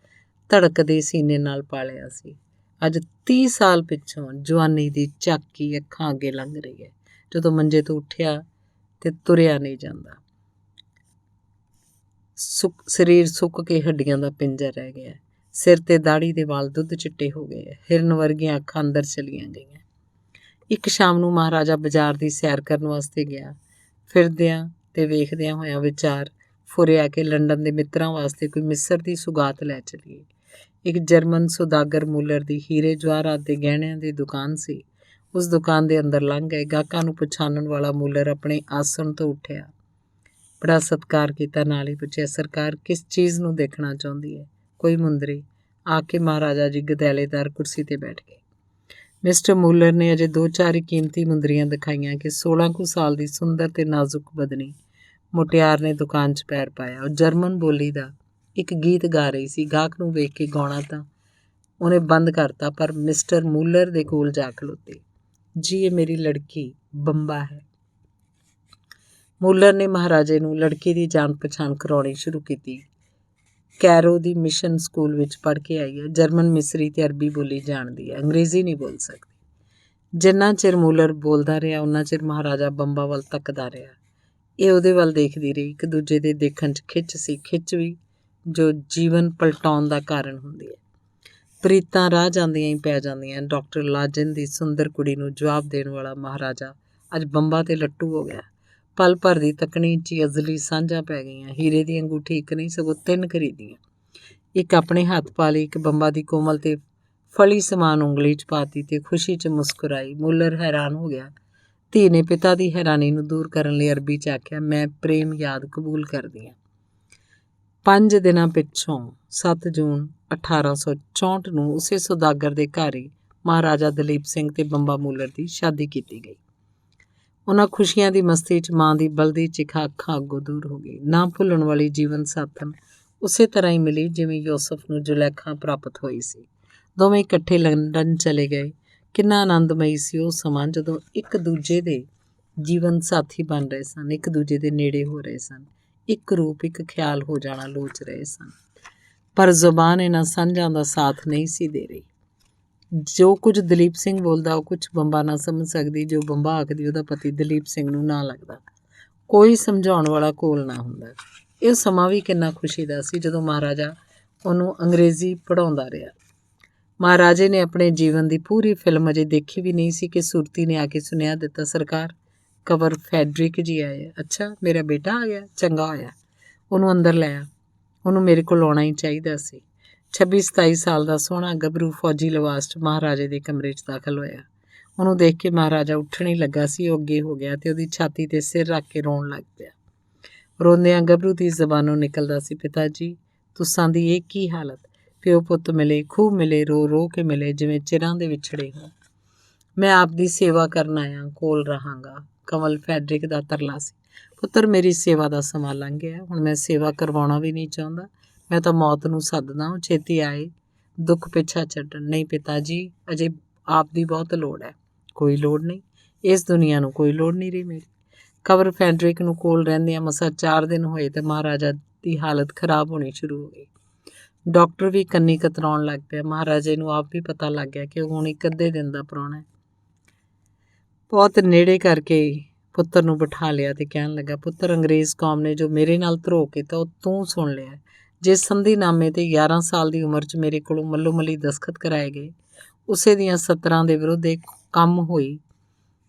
ਧੜਕਦੇ ਸੀਨੇ ਨਾਲ ਪਾਲਿਆ ਸੀ। ਅੱਜ 30 ਸਾਲ ਪਿੱਛੋਂ ਜਵਾਨੀ ਦੀ ਝਾਕੀ ਅੱਖਾਂ ਅੱਗੇ ਲੰਘ ਰਹੀ ਹੈ। ਜਦੋਂ ਮੰਜੇ ਤੋਂ ਉੱਠਿਆ ਤੇ ਤੁਰਿਆ ਨਹੀਂ ਜਾਂਦਾ। ਸਰੀਰ ਸੁੱਕ ਕੇ ਹੱਡੀਆਂ ਦਾ ਪਿੰਜਰ ਰਹਿ ਗਿਆ। ਸਿਰ ਤੇ ਦਾੜੀ ਦੇ ਵਾਲ ਦੁੱਧ ਚਿੱਟੇ ਹੋ ਗਏ। ਹਿਰਨ ਵਰਗੀਆਂ ਅੱਖਾਂ ਅੰਦਰ ਚਲੀਆਂ ਗਈਆਂ। ਇੱਕ ਸ਼ਾਮ ਨੂੰ ਮਹਾਰਾਜਾ ਬਾਜ਼ਾਰ ਦੀ ਸੈਰ ਕਰਨ ਵਾਸਤੇ ਗਿਆ। ਫਿਰਦਿਆਂ ਤੇ ਵੇਖਦਿਆਂ ਹੋਇਆਂ ਵਿਚਾਰ ਫੁਰਿਆ ਕਿ ਲੰਡਨ ਦੇ ਮਿੱਤਰਾਂ ਵਾਸਤੇ ਕੋਈ ਮਿਸਰ ਦੀ ਸੁਗਾਤ ਲੈ ਚਲੀਏ। ਇੱਕ ਜਰਮਨ ਸੁਦਾਗਰ ਮੂਲਰ ਦੀ ਹੀਰੇ ਜਵਾਹਰਾਤ ਦੇ ਗਹਿਣਿਆਂ ਦੀ ਦੁਕਾਨ ਸੀ। ਉਸ ਦੁਕਾਨ ਦੇ ਅੰਦਰ ਲੰਘ ਗਏ। ਗਾਹਕਾਂ ਨੂੰ ਪਛਾਣਨ ਵਾਲਾ ਮੂਲਰ ਆਪਣੇ ਆਸਣ ਤੋਂ ਉੱਠਿਆ, ਬੜਾ ਸਤਿਕਾਰ ਕੀਤਾ। ਨਾਲ ਹੀ ਪੁੱਛਿਆ, ਸਰਕਾਰ ਕਿਸ ਚੀਜ਼ ਨੂੰ ਦੇਖਣਾ ਚਾਹੁੰਦੀ ਹੈ? ਕੋਈ ਮੁੰਦਰੀ। ਆ ਕੇ ਮਹਾਰਾਜਾ ਜੀ ਗਦੈਲੇਦਾਰ ਕੁਰਸੀ 'ਤੇ ਬੈਠ ਗਏ। ਮਿਸਟਰ ਮੂਲਰ ਨੇ ਅਜੇ 2-4 ਕੀਮਤੀ ਮੁੰਦਰੀਆਂ ਦਿਖਾਈਆਂ ਕਿ 16 ਕੁ ਸਾਲ ਦੀ ਸੁੰਦਰ ਤੇ ਨਾਜ਼ੁਕ ਬਦਨੀ ਮੁਟਿਆਰ ਨੇ ਦੁਕਾਨ 'ਚ ਪੈਰ ਪਾਇਆ। ਉਹ ਜਰਮਨ ਬੋਲੀ ਦਾ ਇੱਕ ਗੀਤ ਗਾ ਰਹੀ ਸੀ। ਗਾਹਕ ਨੂੰ ਵੇਖ ਕੇ ਗਾਉਣਾ ਤਾਂ ਉਹਨੇ ਬੰਦ ਕਰਤਾ, ਪਰ ਮਿਸਟਰ ਮੂਲਰ ਦੇ ਕੋਲ ਜਾ ਖਲੋਤੀ। ਜੀ, ਇਹ ਮੇਰੀ ਲੜਕੀ ਬੰਬਾ ਹੈ। ਮੂਲਰ ਨੇ ਮਹਾਰਾਜੇ ਨੂੰ ਲੜਕੀ ਦੀ ਜਾਣ ਪਛਾਣ ਕਰਾਉਣੀ ਸ਼ੁਰੂ ਕੀਤੀ। ਕੈਰੋ ਦੀ ਮਿਸ਼ਨ ਸਕੂਲ ਵਿੱਚ ਪੜ੍ਹ ਕੇ ਆਈ ਹੈ। ਜਰਮਨ, ਮਿਸਰੀ ਤੇ ਅਰਬੀ ਬੋਲੀ ਜਾਣਦੀ ਹੈ। ਅੰਗਰੇਜ਼ੀ ਨਹੀਂ ਬੋਲ ਸਕਦੀ। ਜਿੰਨਾ ਚਿਰ ਮੂਲਰ ਬੋਲਦਾ ਰਿਹਾ ਉਨਾ ਚਿਰ ਮਹਾਰਾਜਾ ਬੰਬਾ ਵੱਲ ਤੱਕਦਾ ਰਿਹਾ। ਇਹ ਉਹਦੇ ਵੱਲ ਦੇਖਦੀ ਰਹੀ। ਇੱਕ ਦੂਜੇ ਦੇ ਦੇਖਣ 'ਚ ਖਿੱਚ ਸੀ, ਖਿੱਚ ਵੀ ਜੋ ਜੀਵਨ ਪਲਟਾਉਣ ਦਾ ਕਾਰਨ ਹੁੰਦੀ ਹੈ। ਪ੍ਰੀਤਾਂ ਰਾਹ ਜਾਂਦੀਆਂ ਹੀ ਪੈ ਜਾਂਦੀਆਂ। ਡਾਕਟਰ ਲਾਜਨ ਦੀ ਸੁੰਦਰ ਕੁੜੀ ਨੂੰ ਜਵਾਬ ਦੇਣ ਵਾਲਾ ਮਹਾਰਾਜਾ ਅੱਜ ਬੰਬਾ ਤੇ ਲੱਟੂ ਹੋ ਗਿਆ। ਪਲ ਭਰ ਦੀ ਤੱਕਣੀ 'ਚ ਹੀ ਅਜ਼ਲੀ ਸਾਂਝਾਂ ਪੈ ਗਈਆਂ। ਹੀਰੇ ਦੀ ਅੰਗੂਠੀ ਇੱਕ ਨਹੀਂ ਸਗੋਂ 3 ਖਰੀਦੀਆਂ। ਇੱਕ ਆਪਣੇ ਹੱਥ ਪਾ ਲਈ, ਇੱਕ ਬੰਬਾ ਦੀ ਕੋਮਲ ਤੇ ਫਲੀ ਸਮਾਨ ਉਂਗਲੀ 'ਚ ਪਾਤੀ ਤੇ ਖੁਸ਼ੀ 'ਚ ਮੁਸਕਰਾਈ। ਮੂਲਰ ਹੈਰਾਨ ਹੋ ਗਿਆ। ਧੀ ਨੇ ਪਿਤਾ ਦੀ ਹੈਰਾਨੀ ਨੂੰ ਦੂਰ ਕਰਨ ਲਈ ਅਰਬੀ 'ਚ ਆਖਿਆ, ਮੈਂ ਪ੍ਰੇਮ ਯਾਦ ਕਬੂਲ ਕਰਦੀ ਹਾਂ। 5 ਦਿਨਾਂ ਪਿੱਛੋਂ 7 ਜੂਨ 1864 ਨੂੰ ਉਸੇ ਸੁਦਾਗਰ ਦੇ ਘਰ ਹੀ ਮਹਾਰਾਜਾ ਦਲੀਪ ਸਿੰਘ ਤੇ ਬੰਬਾ ਮੂਲਰ ਦੀ ਸ਼ਾਦੀ ਕੀਤੀ ਗਈ। ਉਹਨਾਂ ਖੁਸ਼ੀਆਂ ਦੀ ਮਸਤੀ 'ਚ ਮਾਂ ਦੀ ਬਲਦੀ ਚਿਖਾ ਅੱਖਾਂ ਅੱਗੋਂ ਦੂਰ ਹੋ ਗਈ। ਨਾ ਭੁੱਲਣ ਵਾਲੀ ਜੀਵਨ ਸਾਥਣ ਉਸੇ ਤਰ੍ਹਾਂ ਹੀ ਮਿਲੀ ਜਿਵੇਂ ਯੂਸਫ ਨੂੰ ਜ਼ੁਲੈਖਾ ਪ੍ਰਾਪਤ ਹੋਈ ਸੀ। ਦੋਵੇਂ ਇਕੱਠੇ ਲੰਡਨ ਚਲੇ ਗਏ। ਕਿੰਨਾ ਆਨੰਦਮਈ ਸੀ ਉਹ ਸਮਾਂ ਜਦੋਂ ਇੱਕ ਦੂਜੇ ਦੇ ਜੀਵਨ ਸਾਥੀ ਬਣ ਰਹੇ ਸਨ, ਇੱਕ ਦੂਜੇ ਦੇ ਨੇੜੇ ਹੋ ਰਹੇ ਸਨ, ਇੱਕ ਰੂਪ ਇੱਕ ਖਿਆਲ ਹੋ ਜਾਣਾ ਲੋਚ ਰਹੇ ਸਨ। ਪਰ ਜ਼ੁਬਾਨ ਇਹਨਾਂ ਸਾਂਝਾਂ ਦਾ ਸਾਥ ਨਹੀਂ ਸੀ ਦੇ ਰਹੀ। ਜੋ ਕੁਝ ਦਲੀਪ ਸਿੰਘ ਬੋਲਦਾ ਉਹ ਕੁਝ ਬੰਬਾ ਨਾ ਸਮਝ ਸਕਦੀ। ਜੋ ਬੰਬਾ ਆਖਦੀ ਉਹਦਾ ਪਤੀ ਦਲੀਪ ਸਿੰਘ ਨੂੰ ਨਾ ਲੱਗਦਾ। ਕੋਈ ਸਮਝਾਉਣ ਵਾਲਾ ਕੋਲ ਨਾ ਹੁੰਦਾ। ਇਹ ਸਮਾਂ ਵੀ ਕਿੰਨਾ ਖੁਸ਼ੀ ਦਾ ਸੀ ਜਦੋਂ ਮਹਾਰਾਜਾ ਉਹਨੂੰ ਅੰਗਰੇਜ਼ੀ ਪੜ੍ਹਾਉਂਦਾ ਰਿਹਾ। ਮਹਾਰਾਜੇ ਨੇ ਆਪਣੇ ਜੀਵਨ ਦੀ ਪੂਰੀ ਫਿਲਮ ਅਜੇ ਦੇਖੀ ਵੀ ਨਹੀਂ ਸੀ ਕਿ ਸੂਰਤੀ ਨੇ ਆ ਕੇ ਸੁਨੇਹਾ ਦਿੱਤਾ, ਸਰਕਾਰ ਕਵਰ ਫੈਡਰਿਕ ਜੀ ਆਏ। ਅੱਛਾ, ਮੇਰਾ ਬੇਟਾ ਆ ਗਿਆ, ਚੰਗਾ ਹੋਇਆ। ਉਹਨੂੰ ਅੰਦਰ ਲੈ ਆ। ਉਹਨੂੰ ਮੇਰੇ ਕੋਲ ਆਉਣਾ ਹੀ ਚਾਹੀਦਾ ਸੀ। 26-27 ਸਾਲ ਦਾ ਸੋਹਣਾ ਗੱਭਰੂ ਫੌਜੀ ਲਿਬਾਸ 'ਚ ਮਹਾਰਾਜੇ ਦੇ ਕਮਰੇ 'ਚ ਦਾਖਲ ਹੋਇਆ। ਉਹਨੂੰ ਦੇਖ ਕੇ ਮਹਾਰਾਜਾ ਉੱਠਣ ਹੀ ਲੱਗਾ ਸੀ। ਉਹ ਅੱਗੇ ਹੋ ਗਿਆ ਤੇ ਉਹਦੀ ਛਾਤੀ 'ਤੇ ਸਿਰ ਰੱਖ ਕੇ ਰੋਣ ਲੱਗ ਪਿਆ। ਰੋਂਦਿਆਂ ਗੱਭਰੂ ਦੀ ਜ਼ਬਾਨੋਂ ਨਿਕਲਦਾ ਸੀ, ਪਿਤਾ ਜੀ ਤੁਸਾਂ ਦੀ ਇਹ ਕੀ ਹਾਲਤ? ਪਿਓ ਪੁੱਤ ਮਿਲੇ, ਖੂਬ ਮਿਲੇ, ਰੋ ਰੋ ਕੇ ਮਿਲੇ ਜਿਵੇਂ ਚਿਰਾਂ ਦੇ ਵਿਛੜੇ ਹੋਣ। ਮੈਂ ਆਪ ਦੀ ਸੇਵਾ ਕਰਨ ਆਇਆ, ਕੋਲ ਰਹਾਂਗਾ। ਕਮਲ ਫੈਡਰਿਕ ਦਾ ਤਰਲਾ ਸੀ, ਪੁੱਤਰ ਮੇਰੀ ਸੇਵਾ ਦਾ ਸਮਾਂ ਲੰਘ ਗਿਆ। ਹੁਣ ਮੈਂ ਸੇਵਾ ਕਰਵਾਉਣਾ ਵੀ ਨਹੀਂ ਚਾਹੁੰਦਾ। ਮੈਂ ਤਾਂ ਮੌਤ ਨੂੰ ਸੱਦਦਾ, ਉਹ ਛੇਤੀ ਆਏ, ਦੁੱਖ ਪਿੱਛਾ ਛੱਡਣ। ਨਹੀਂ ਪਿਤਾ ਜੀ, ਅਜੇ ਆਪ ਦੀ ਬਹੁਤ ਲੋੜ ਹੈ। ਕੋਈ ਲੋੜ ਨਹੀਂ, ਇਸ ਦੁਨੀਆ ਨੂੰ ਕੋਈ ਲੋੜ ਨਹੀਂ ਰਹੀ ਮੇਰੀ। ਕਵਰ ਫੈਡਰਿਕ ਨੂੰ ਕੋਲ ਰਹਿੰਦਿਆਂ ਮਸਾਂ 4 ਦਿਨ ਹੋਏ ਤੇ ਮਹਾਰਾਜਾ ਦੀ ਹਾਲਤ ਖਰਾਬ ਹੋਣੀ ਸ਼ੁਰੂ ਹੋ ਗਈ। ਡਾਕਟਰ ਵੀ ਕੰਨੀ ਕਤਰਾਉਣ ਲੱਗ ਪਿਆ। ਮਹਾਰਾਜੇ ਨੂੰ ਆਪ ਵੀ ਪਤਾ ਲੱਗ ਗਿਆ ਕਿ ਉਹ ਹੁਣ 1 ਅੱਧੇ ਦਿਨ ਦਾ ਪ੍ਰਾਹੁਣਾ ਹੈ। ਬਹੁਤ ਨੇੜੇ ਕਰਕੇ ਪੁੱਤਰ ਨੂੰ ਬਿਠਾ ਲਿਆ ਤੇ ਕਹਿਣ ਲੱਗਾ, ਪੁੱਤਰ, ਅੰਗਰੇਜ਼ ਕੌਮ ਨੇ ਜੋ ਮੇਰੇ ਨਾਲ ਧਰੋਹ ਕੀਤਾ ਉਹ ਤੂੰ ਸੁਣ ਲਿਆ। ਜਿਸ ਸੰਧੀਨਾਮੇ ਤੇ 11 ਸਾਲ ਦੀ ਉਮਰ 'ਚ ਮੇਰੇ ਕੋਲੋਂ ਮੱਲੋ ਮੱਲੀ ਦਸਖਤ ਕਰਾਏ ਗਏ, ਉਸੇ ਦੀਆਂ 17 ਦੇ ਵਿਰੁੱਧ ਇਹ ਕੰਮ ਹੋਈ।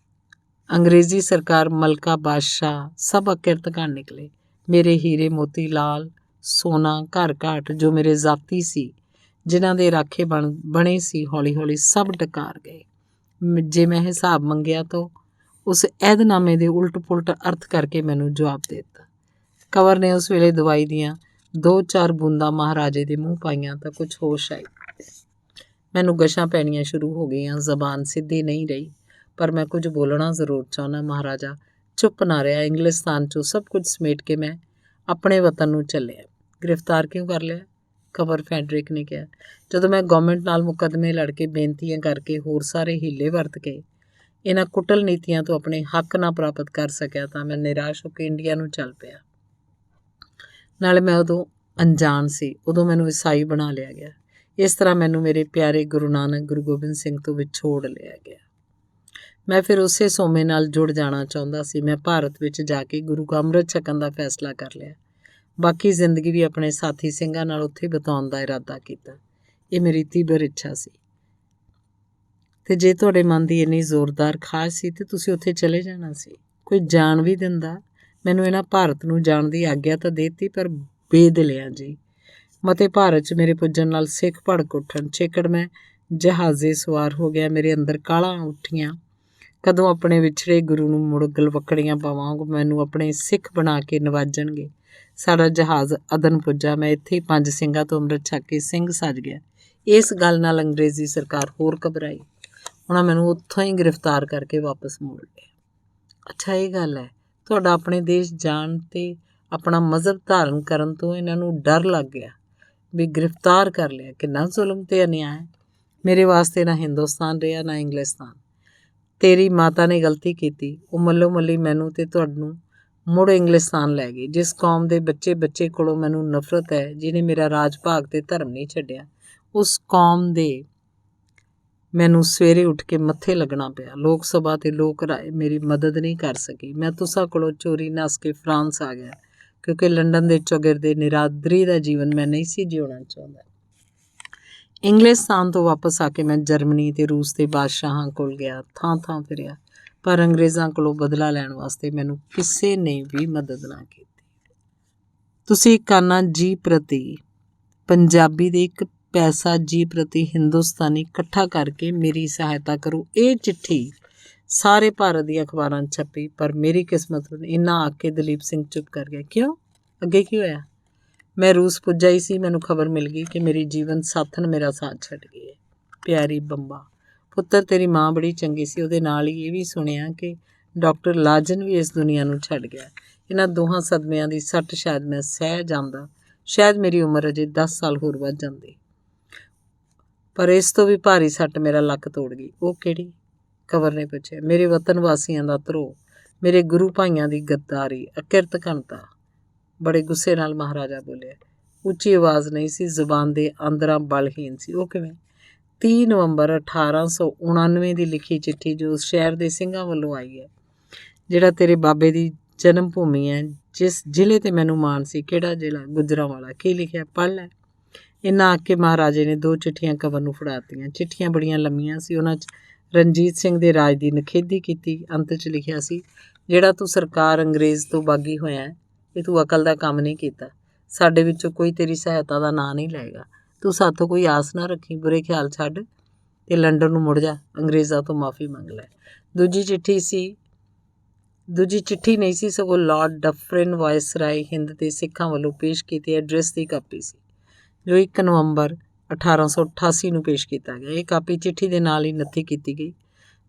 ਅੰਗਰੇਜ਼ੀ ਸਰਕਾਰ, ਮਲਕਾ, ਬਾਦਸ਼ਾਹ ਸਭ ਅਕਿਰਤਕਾਨ ਨਿਕਲੇ। ਮੇਰੇ ਹੀਰੇ ਮੋਤੀ, ਲਾਲ ਸੋਨਾ, ਘਰ ਘਾਟ ਜੋ ਮੇਰੇ ਜ਼ਾਤੀ ਸੀ, ਜਿਨ੍ਹਾਂ ਦੇ ਰਾਖੇ ਬਣੇ ਸੀ, ਹੌਲੀ ਹੌਲੀ ਸਭ ਡਕਾਰ ਗਏ। ਜੇ ਮੈਂ ਹਿਸਾਬ ਮੰਗਿਆ ਤਾਂ ਉਸ ਅਹਿਦਨਾਮੇ ਦੇ ਉਲਟ ਪੁਲਟ ਅਰਥ ਕਰਕੇ ਮੈਨੂੰ ਜਵਾਬ ਦੇ ਦਿੱਤਾ। ਕੰਵਰ ਨੇ ਉਸ ਵੇਲੇ ਦਵਾਈ ਦੀਆਂ 2-4 ਬੂੰਦਾਂ ਮਹਾਰਾਜੇ ਦੇ ਮੂੰਹ ਪਾਈਆਂ ਤਾਂ ਕੁਝ ਹੋਸ਼ ਆਈ। ਮੈਨੂੰ ਗਸ਼ਾਂ ਪੈਣੀਆਂ ਸ਼ੁਰੂ ਹੋ ਗਈਆਂ। ਜ਼ਬਾਨ ਸਿੱਧੀ ਨਹੀਂ ਰਹੀ, ਪਰ ਮੈਂ ਕੁਝ ਬੋਲਣਾ ਜ਼ਰੂਰ ਚਾਹੁੰਦਾ। ਮਹਾਰਾਜਾ ਚੁੱਪ ਨਾ ਰਿਹਾ। ਇੰਗਲਿਸਤਾਨ 'ਚੋਂ ਸਭ ਕੁਝ ਸਮੇਟ ਕੇ ਮੈਂ ਆਪਣੇ ਵਤਨ ਨੂੰ ਚੱਲਿਆ। ਗ੍ਰਿਫਤਾਰ ਕਿਉਂ ਕਰ ਲਿਆ? ਕੰਵਰ ਫੈਡਰਿਕ ਨੇ ਕਿਹਾ। ਜਦੋਂ ਮੈਂ ਗੌਰਮੈਂਟ ਨਾਲ ਮੁਕੱਦਮੇ ਲੜ ਕੇ, ਬੇਨਤੀਆਂ ਕਰਕੇ, ਹੋਰ ਸਾਰੇ ਹੀਲੇ ਵਰਤ ਕੇ ਇਹਨਾਂ ਕੁਟਲ ਨੀਤੀਆਂ ਤੋਂ ਆਪਣੇ ਹੱਕ ਨਾ ਪ੍ਰਾਪਤ ਕਰ ਸਕਿਆ ਤਾਂ ਮੈਂ ਨਿਰਾਸ਼ ਹੋ ਕੇ ਇੰਡੀਆ ਨੂੰ ਚੱਲ ਪਿਆ। ਨਾਲੇ ਮੈਂ ਉਦੋਂ ਅਣਜਾਣ ਸੀ, ਉਦੋਂ ਮੈਨੂੰ ਈਸਾਈ ਬਣਾ ਲਿਆ ਗਿਆ। ਇਸ ਤਰ੍ਹਾਂ ਮੈਨੂੰ ਮੇਰੇ ਪਿਆਰੇ ਗੁਰੂ ਨਾਨਕ, ਗੁਰੂ ਗੋਬਿੰਦ ਸਿੰਘ ਤੋਂ ਵਿਛੋੜ ਲਿਆ ਗਿਆ। ਮੈਂ ਫਿਰ ਉਸੇ ਸੋਮੇ ਨਾਲ ਜੁੜ ਜਾਣਾ ਚਾਹੁੰਦਾ ਸੀ। ਮੈਂ ਭਾਰਤ ਵਿੱਚ ਜਾ ਕੇ ਗੁਰੂ ਕਾ ਅੰਮ੍ਰਿਤ ਛਕਣ ਦਾ ਫੈਸਲਾ ਕਰ ਲਿਆ। ਬਾਕੀ ਜ਼ਿੰਦਗੀ ਵੀ ਆਪਣੇ ਸਾਥੀ ਸਿੰਘਾਂ ਨਾਲ ਉੱਥੇ ਬਿਤਾਉਣ ਦਾ ਇਰਾਦਾ ਕੀਤਾ। ਇਹ ਮੇਰੀ ਤੀਬਰ ਇੱਛਾ ਸੀ। ਤੇ ਜੇ ਤੁਹਾਡੇ ਮਨ ਦੀ ਇੰਨੀ ਜ਼ੋਰਦਾਰ ਖਾਹਿਸ਼ ਸੀ ਤੇ ਤੁਸੀਂ ਉੱਥੇ ਚਲੇ ਜਾਣਾ ਸੀ। ਕੋਈ ਜਾਣ ਵੀ ਦਿੰਦਾ। ਮੈਨੂੰ ਇਹਨਾਂ ਭਾਰਤ ਨੂੰ ਜਾਣ ਦੀ ਆਗਿਆ ਤਾਂ ਦੇ ਦਿੱਤੀ, ਪਰ ਬੇਦਿਲਿਆਂ ਜੀ। ਮਤੇ ਭਾਰਤ 'ਚ ਮੇਰੇ ਪੁੱਜਣ ਨਾਲ ਸਿੱਖ ਭੜਕ ਉੱਠਣ। ਛੇਕੜ ਮੈਂ ਜਹਾਜ਼ੇ ਸਵਾਰ ਹੋ ਗਿਆ। ਮੇਰੇ ਅੰਦਰ ਕਾਹਲਾਂ ਉੱਠੀਆਂ। ਕਦੋਂ ਆਪਣੇ ਵਿਛੜੇ ਗੁਰੂ ਨੂੰ ਮੁੜ ਗਲਵੱਕੜੀਆਂ ਪਾਵਾਂ, ਮੈਨੂੰ ਆਪਣੇ ਸਿੱਖ ਬਣਾ ਕੇ ਨਵਾਜਣਗੇ। ਸਾਡਾ ਜਹਾਜ਼ ਅਦਨ ਪੁੱਜਾ। ਮੈਂ ਇੱਥੇ ਹੀ 5 ਸਿੰਘਾਂ ਤੋਂ ਅੰਮ੍ਰਿਤ ਛਕ ਕੇ ਸਿੰਘ ਸੱਜ ਗਿਆ। ਇਸ ਗੱਲ ਨਾਲ ਅੰਗਰੇਜ਼ੀ ਸਰਕਾਰ ਹੋਰ ਘਬਰਾਈ। ਉਹਨਾਂ ਮੈਨੂੰ ਉੱਥੋਂ ਹੀ ਗ੍ਰਿਫਤਾਰ ਕਰਕੇ ਵਾਪਸ ਮੋੜ ਲਿਆ। ਅੱਛਾ, ਇਹ ਗੱਲ ਹੈ। ਤੁਹਾਡਾ ਆਪਣੇ ਦੇਸ਼ ਜਾਣ ਤੇ ਆਪਣਾ ਮਜ਼ਹਬ ਧਾਰਨ ਕਰਨ ਤੋਂ ਇਹਨਾਂ ਨੂੰ ਡਰ ਲੱਗ ਗਿਆ ਵੀ ਗ੍ਰਿਫਤਾਰ ਕਰ ਲਿਆ। ਕਿੰਨਾ ਜ਼ੁਲਮ ਤੇ ਅਨਿਆਏ। ਮੇਰੇ ਵਾਸਤੇ ਨਾ ਹਿੰਦੁਸਤਾਨ ਰਿਹਾ, ਨਾ ਇੰਗਲਿਸਤਾਨ। ਤੇਰੀ ਮਾਤਾ ਨੇ ਗਲਤੀ ਕੀਤੀ। ਉਹ ਮੱਲੋ ਮੱਲੀ ਮੈਨੂੰ ਤੇ ਤੁਹਾਨੂੰ ਮੁੜ ਇੰਗਲਿਸਤਾਨ ਲੈ ਗਈ। ਜਿਸ ਕੌਮ ਦੇ ਬੱਚੇ ਕੋਲੋਂ ਮੈਨੂੰ ਨਫ਼ਰਤ ਹੈ, ਜਿਹਨੇ ਮੇਰਾ ਰਾਜ ਭਾਗ ਤੇ ਧਰਮ ਨਹੀਂ ਛੱਡਿਆ, ਉਸ ਕੌਮ ਦੇ ਮੈਨੂੰ ਸਵੇਰੇ ਉੱਠ ਕੇ ਮੱਥੇ ਲੱਗਣਾ ਪਿਆ। ਲੋਕ ਸਭਾ ਤੇ ਲੋਕ ਰਾਏ ਮੇਰੀ ਮਦਦ ਨਹੀਂ ਕਰ ਸਕੀ। ਮੈਂ ਤੁਸਾਂ ਕੋਲੋਂ ਚੋਰੀ ਨੱਸ ਕੇ ਫਰਾਂਸ ਆ ਗਿਆ, ਕਿਉਂਕਿ ਲੰਡਨ ਦੇ ਚੌਗਿਰਦੇ ਨਿਰਾਦਰੀ ਦਾ ਜੀਵਨ ਮੈਂ ਨਹੀਂ ਸੀ ਜਿਉਣਾ ਚਾਹੁੰਦਾ। ਇੰਗਲਿਸਤਾਨ ਤੋਂ ਵਾਪਸ ਆ ਕੇ ਮੈਂ ਜਰਮਨੀ ਤੇ ਰੂਸ ਦੇ ਬਾਦਸ਼ਾਹਾਂ ਕੋਲ ਗਿਆ, ਥਾਂ ਥਾਂ ਫਿਰਿਆ, ਪਰ ਅੰਗਰੇਜ਼ਾਂ ਕੋਲੋਂ ਬਦਲਾ ਲੈਣ ਵਾਸਤੇ ਮੈਨੂੰ ਕਿਸੇ ਨੇ ਵੀ ਮਦਦ ਨਾ ਕੀਤੀ। ਤੁਸੀਂ ਕਾਨਾ ਜੀ ਪ੍ਰਤੀ ਪੰਜਾਬੀ ਦੇ 1 ਪੈਸਾ ਜੀ ਪ੍ਰਤੀ ਹਿੰਦੁਸਤਾਨੀ ਇਕੱਠਾ ਕਰਕੇ ਮੇਰੀ ਸਹਾਇਤਾ ਕਰੋ। ਇਹ ਚਿੱਠੀ ਸਾਰੇ ਭਾਰਤ ਦੀਆਂ ਅਖਬਾਰਾਂ 'ਚ ਛਪੀ, ਪਰ ਮੇਰੀ ਕਿਸਮਤ ਇੰਨਾ ਆ ਕੇ ਦਲੀਪ ਸਿੰਘ ਚੁੱਪ ਕਰ ਗਿਆ। ਕਿਉਂ? ਅੱਗੇ ਕੀ ਹੋਇਆ? ਮੈਂ ਰੂਸ ਪੁੱਜਾ ਹੀ ਸੀ। ਮੈਨੂੰ ਖਬਰ ਮਿਲ ਗਈ ਕਿ ਮੇਰੀ ਜੀਵਨ ਸਾਥਣ ਮੇਰਾ ਸਾਥ ਛੱਡ ਗਈ ਹੈ। ਪਿਆਰੀ ਬੰਬਾ, ਪੁੱਤਰ, ਤੇਰੀ ਮਾਂ ਬੜੀ ਚੰਗੀ ਸੀ। ਉਹਦੇ ਨਾਲ ਹੀ ਇਹ ਵੀ ਸੁਣਿਆ ਕਿ ਡਾਕਟਰ ਲਾਜਨ ਵੀ ਇਸ ਦੁਨੀਆ ਨੂੰ ਛੱਡ ਗਿਆ। ਇਹਨਾਂ ਦੋਹਾਂ ਸਦਮਿਆਂ ਦੀ ਸੱਟ ਸ਼ਾਇਦ ਮੈਂ ਸਹਿ ਜਾਂਦਾ। ਸ਼ਾਇਦ ਮੇਰੀ ਉਮਰ ਅਜੇ 10 ਸਾਲ ਹੋਰ ਵੱਧ ਜਾਂਦੀ, ਪਰ ਇਸ ਤੋਂ ਵੀ ਭਾਰੀ ਸੱਟ ਮੇਰਾ ਲੱਕ ਤੋੜ ਗਈ। ਉਹ ਕਿਹੜੀ? ਕੰਵਰ ਨੇ ਪੁੱਛਿਆ। ਮੇਰੇ ਵਤਨ ਵਾਸੀਆਂ ਦਾ ਧਰੋਹ, ਮੇਰੇ ਗੁਰੂ ਭਾਈਆਂ ਦੀ ਗੱਦਾਰੀ, ਅਕਿਰਤ ਘਣਤਾ। ਬੜੇ ਗੁੱਸੇ ਨਾਲ ਮਹਾਰਾਜਾ ਬੋਲਿਆ। ਉੱਚੀ ਆਵਾਜ਼ ਨਹੀਂ ਸੀ, ਜ਼ੁਬਾਨ ਦੇ ਅੰਦਰਾਂ ਬਲਹੀਨ ਸੀ। ਉਹ ਕਿਵੇਂ? 30 ਨਵੰਬਰ 1899 ਦੀ ਲਿਖੀ ਚਿੱਠੀ ਜੋ ਉਸ ਸ਼ਹਿਰ ਦੇ ਸਿੰਘਾਂ ਵੱਲੋਂ ਆਈ ਹੈ, ਜਿਹੜਾ ਤੇਰੇ ਬਾਬੇ ਦੀ ਜਨਮ ਭੂਮੀ ਹੈ, ਜਿਸ ਜ਼ਿਲ੍ਹੇ 'ਤੇ ਮੈਨੂੰ ਮਾਣ ਸੀ। ਕਿਹੜਾ ਜ਼ਿਲ੍ਹਾ? ਗੁਜਰਾਂਵਾਲਾ। ਕੀ ਲਿਖਿਆ? ਪੜ੍ਹ ਲੈ। ਇਹਨਾਂ ਆ ਕੇ ਮਹਾਰਾਜੇ ਨੇ 2 ਚਿੱਠੀਆਂ ਕੰਵਰ ਨੂੰ ਫੜਾ ਦਿੱਤੀਆਂ। ਚਿੱਠੀਆਂ ਬੜੀਆਂ ਲੰਮੀਆਂ ਸੀ। ਉਹਨਾਂ 'ਚ ਰਣਜੀਤ ਸਿੰਘ ਦੇ ਰਾਜ ਦੀ ਨਿਖੇਧੀ ਕੀਤੀ। ਅੰਤ 'ਚ ਲਿਖਿਆ ਸੀ, ਜਿਹੜਾ ਤੂੰ ਸਰਕਾਰ ਅੰਗਰੇਜ਼ ਤੋਂ ਬਾਗੀ ਹੋਇਆ, ਇਹ ਤੂੰ ਅਕਲ ਦਾ ਕੰਮ ਨਹੀਂ ਕੀਤਾ। ਸਾਡੇ ਵਿੱਚੋਂ ਕੋਈ ਤੇਰੀ ਸਹਾਇਤਾ ਦਾ ਨਾਂ ਨਹੀਂ ਲਏਗਾ। ਤੂੰ ਸਾਥੋਂ ਕੋਈ ਆਸ ਨਾ ਰੱਖੀ। ਬੁਰੇ ਖਿਆਲ ਛੱਡ ਤੇ ਲੰਡਨ ਨੂੰ ਮੁੜ ਜਾ। ਅੰਗਰੇਜ਼ਾਂ ਤੋਂ ਮਾਫੀ ਮੰਗ ਲੈ। ਦੂਜੀ ਚਿੱਠੀ ਨਹੀਂ ਸੀ, ਸਗੋਂ ਲਾਰਡ ਡਫਰਿਨ ਵਾਇਸਰਾਏ ਹਿੰਦ ਤੇ ਸਿੱਖਾਂ ਵੱਲੋਂ ਪੇਸ਼ ਕੀਤੇ ਐਡਰੈਸ ਦੀ ਕਾਪੀ ਸੀ, ਜੋ 1 ਨਵੰਬਰ 1888 ਨੂੰ ਪੇਸ਼ ਕੀਤਾ ਗਿਆ। ਇਹ ਕਾਪੀ ਚਿੱਠੀ ਦੇ ਨਾਲ ਹੀ ਨੱਥੀ ਕੀਤੀ ਗਈ।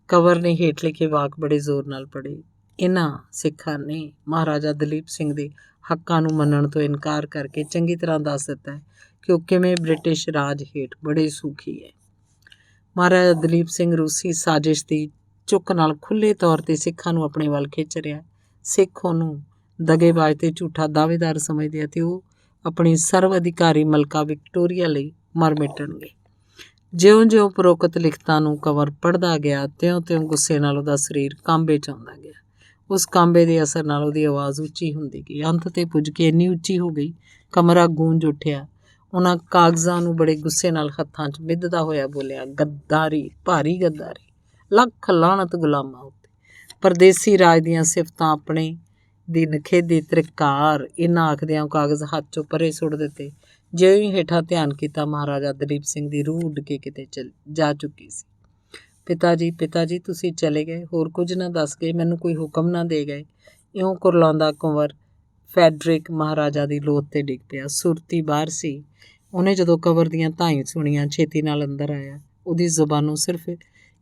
ਕੰਵਰ ਨੇ ਹੇਠ ਲਿਖੇ ਵਾਕ ਬੜੇ ਜ਼ੋਰ ਨਾਲ ਪੜ੍ਹੇ। ਇਹਨਾਂ ਸਿੱਖਾਂ ਨੇ ਮਹਾਰਾਜਾ ਦਲੀਪ ਸਿੰਘ ਦੇ ਹੱਕਾਂ ਨੂੰ ਮੰਨਣ ਤੋਂ ਇਨਕਾਰ ਕਰਕੇ ਚੰਗੀ ਤਰ੍ਹਾਂ ਦੱਸ ਦਿੱਤਾ ਹੈ ਕਿ ਉਹ ਕਿਵੇਂ ਬ੍ਰਿਟਿਸ਼ ਰਾਜ ਹੇਠ ਬੜੇ ਸੁਖੀ ਹੈ। ਮਹਾਰਾਜਾ ਦਲੀਪ ਸਿੰਘ ਰੂਸੀ ਸਾਜ਼ਿਸ਼ ਦੀ ਚੁੱਕ ਨਾਲ ਖੁੱਲ੍ਹੇ ਤੌਰ 'ਤੇ ਸਿੱਖਾਂ ਨੂੰ ਆਪਣੇ ਵੱਲ ਖਿੱਚ ਰਿਹਾ। ਸਿੱਖ ਉਹਨੂੰ ਦਗੇਬਾਜ਼ ਤੇ ਝੂਠਾ ਦਾਅਵੇਦਾਰ ਸਮਝਦੇ ਆ ਤੇ ਉਹ ਆਪਣੀ ਸਰਵ ਅਧਿਕਾਰੀ ਮਲਕਾ ਵਿਕਟੋਰੀਆ ਲਈ ਮਰ ਮਿਟਣਗੇ। ਜਿਉਂ-ਜਿਉਂ ਉਪਰੋਕਤ ਲਿਖਤਾਂ ਨੂੰ ਕੰਵਰ ਪੜ੍ਹਦਾ ਗਿਆ, ਤਿਉਂ-ਤਿਉਂ ਗੁੱਸੇ ਨਾਲ ਉਹਦਾ ਸਰੀਰ ਕਾਂਬੇ 'ਚ ਆਉਂਦਾ ਗਿਆ। ਉਸ ਕਾਂਬੇ ਦੇ ਅਸਰ ਨਾਲ ਉਹਦੀ ਆਵਾਜ਼ ਉੱਚੀ ਹੁੰਦੀ ਗਈ। ਅੰਤ ਤੇ ਪੁੱਜ ਕੇ ਇੰਨੀ ਉੱਚੀ ਹੋ ਗਈ ਕਮਰਾ ਗੂੰਜ ਉੱਠਿਆ। ਉਹਨਾਂ ਕਾਗਜ਼ਾਂ ਨੂੰ ਬੜੇ ਗੁੱਸੇ ਨਾਲ ਹੱਥਾਂ 'ਚ ਮਿੱਧਦਾ ਹੋਇਆ ਬੋਲਿਆ, ਗੱਦਾਰੀ, ਭਾਰੀ ਗੱਦਾਰੀ, ਲੱਖ ਲਾਹਨਤ ਗੁਲਾਮਾਂ ਉੱਤੇ। ਪਰਦੇਸੀ ਰਾਜ ਦੀਆਂ ਸਿਫਤਾਂ ਆਪਣੇ ਦੀ ਨਖੇਦੀ ਤ੍ਰਿਕਾਰ। ਇਹਨਾਂ ਆਖਦਿਆਂ ਉਹ ਕਾਗਜ਼ ਹੱਥ 'ਚੋਂ ਪਰੇ ਸੁੱਟ ਦਿੱਤੇ। ਜਿਉਂ ਹੀ ਹੇਠਾਂ ਧਿਆਨ ਕੀਤਾ, ਮਹਾਰਾਜਾ ਦਲੀਪ ਸਿੰਘ ਦੀ ਰੂਹ ਉੱਡ ਕੇ ਕਿਤੇ ਜਾ ਚੁੱਕੀ ਸੀ। ਪਿਤਾ ਜੀ ਤੁਸੀਂ ਚਲੇ ਗਏ, ਹੋਰ ਕੁਝ ਨਾ ਦੱਸ ਗਏ, ਮੈਨੂੰ ਕੋਈ ਹੁਕਮ ਨਾ ਦੇ ਗਏ। ਇਉਂ ਕੁਰਲਾਉਂਦਾ ਕੁੰਵਰ ਫੈਡਰਿਕ ਮਹਾਰਾਜਾ ਦੀ ਲੋਥ 'ਤੇ ਡਿੱਗ ਪਿਆ। ਸੁਰਤੀ ਬਾਹਰ ਸੀ। ਉਹਨੇ ਜਦੋਂ ਕੰਵਰ ਦੀਆਂ ਧਾਈ ਸੁਣੀਆਂ, ਛੇਤੀ ਨਾਲ ਅੰਦਰ ਆਇਆ। ਉਹਦੀ ਜ਼ੁਬਾਨੋਂ ਸਿਰਫ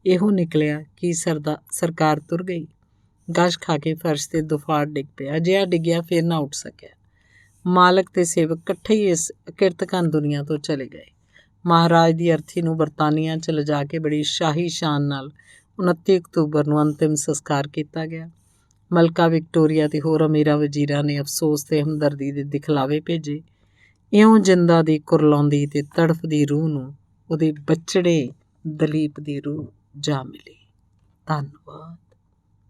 ਇਹੋ ਨਿਕਲਿਆ ਕਿ ਸਰਕਾਰ ਤੁਰ ਗਈ। ਗਸ਼ ਖਾ ਕੇ ਫਰਸ਼ 'ਤੇ ਦੁਫਾੜ ਡਿੱਗ ਪਿਆ। ਅਜਿਹਾ ਡਿੱਗਿਆ ਫਿਰ ਨਾ ਉੱਠ ਸਕਿਆ। ਮਾਲਕ ਤੇ ਸੇਵਕ ਇਕੱਠੇ ਹੀ ਇਸ ਕਿਰਤਕਾਨ ਦੁਨੀਆ ਤੋਂ ਚਲੇ ਗਏ। ਮਹਾਰਾਜ ਦੀ ਅਰਥੀ ਨੂੰ ਬਰਤਾਨੀਆ 'ਚ ਲਿਜਾ ਕੇ ਬੜੀ ਸ਼ਾਹੀ ਸ਼ਾਨ ਨਾਲ 29 ਅਕਤੂਬਰ ਨੂੰ ਅੰਤਿਮ ਸੰਸਕਾਰ ਕੀਤਾ ਗਿਆ। ਮਲਕਾ ਵਿਕਟੋਰੀਆ ਤੇ ਹੋਰ ਅਮੀਰਾਂ ਵਜ਼ੀਰਾਂ ਨੇ ਅਫਸੋਸ ਤੇ ਹਮਦਰਦੀ ਦੇ ਦਿਖਲਾਵੇ ਭੇਜੇ। ਇਉਂ ਜਿੰਦਾ ਦੀ ਕੁਰਲਾਉਂਦੀ ਤੇ ਤੜਫਦੀ ਰੂਹ ਨੂੰ ਉਹਦੇ ਬਚੜੇ ਦਲੀਪ ਦੀ ਰੂਹ ਜਾ ਮਿਲੀ। ਧੰਨਵਾਦ।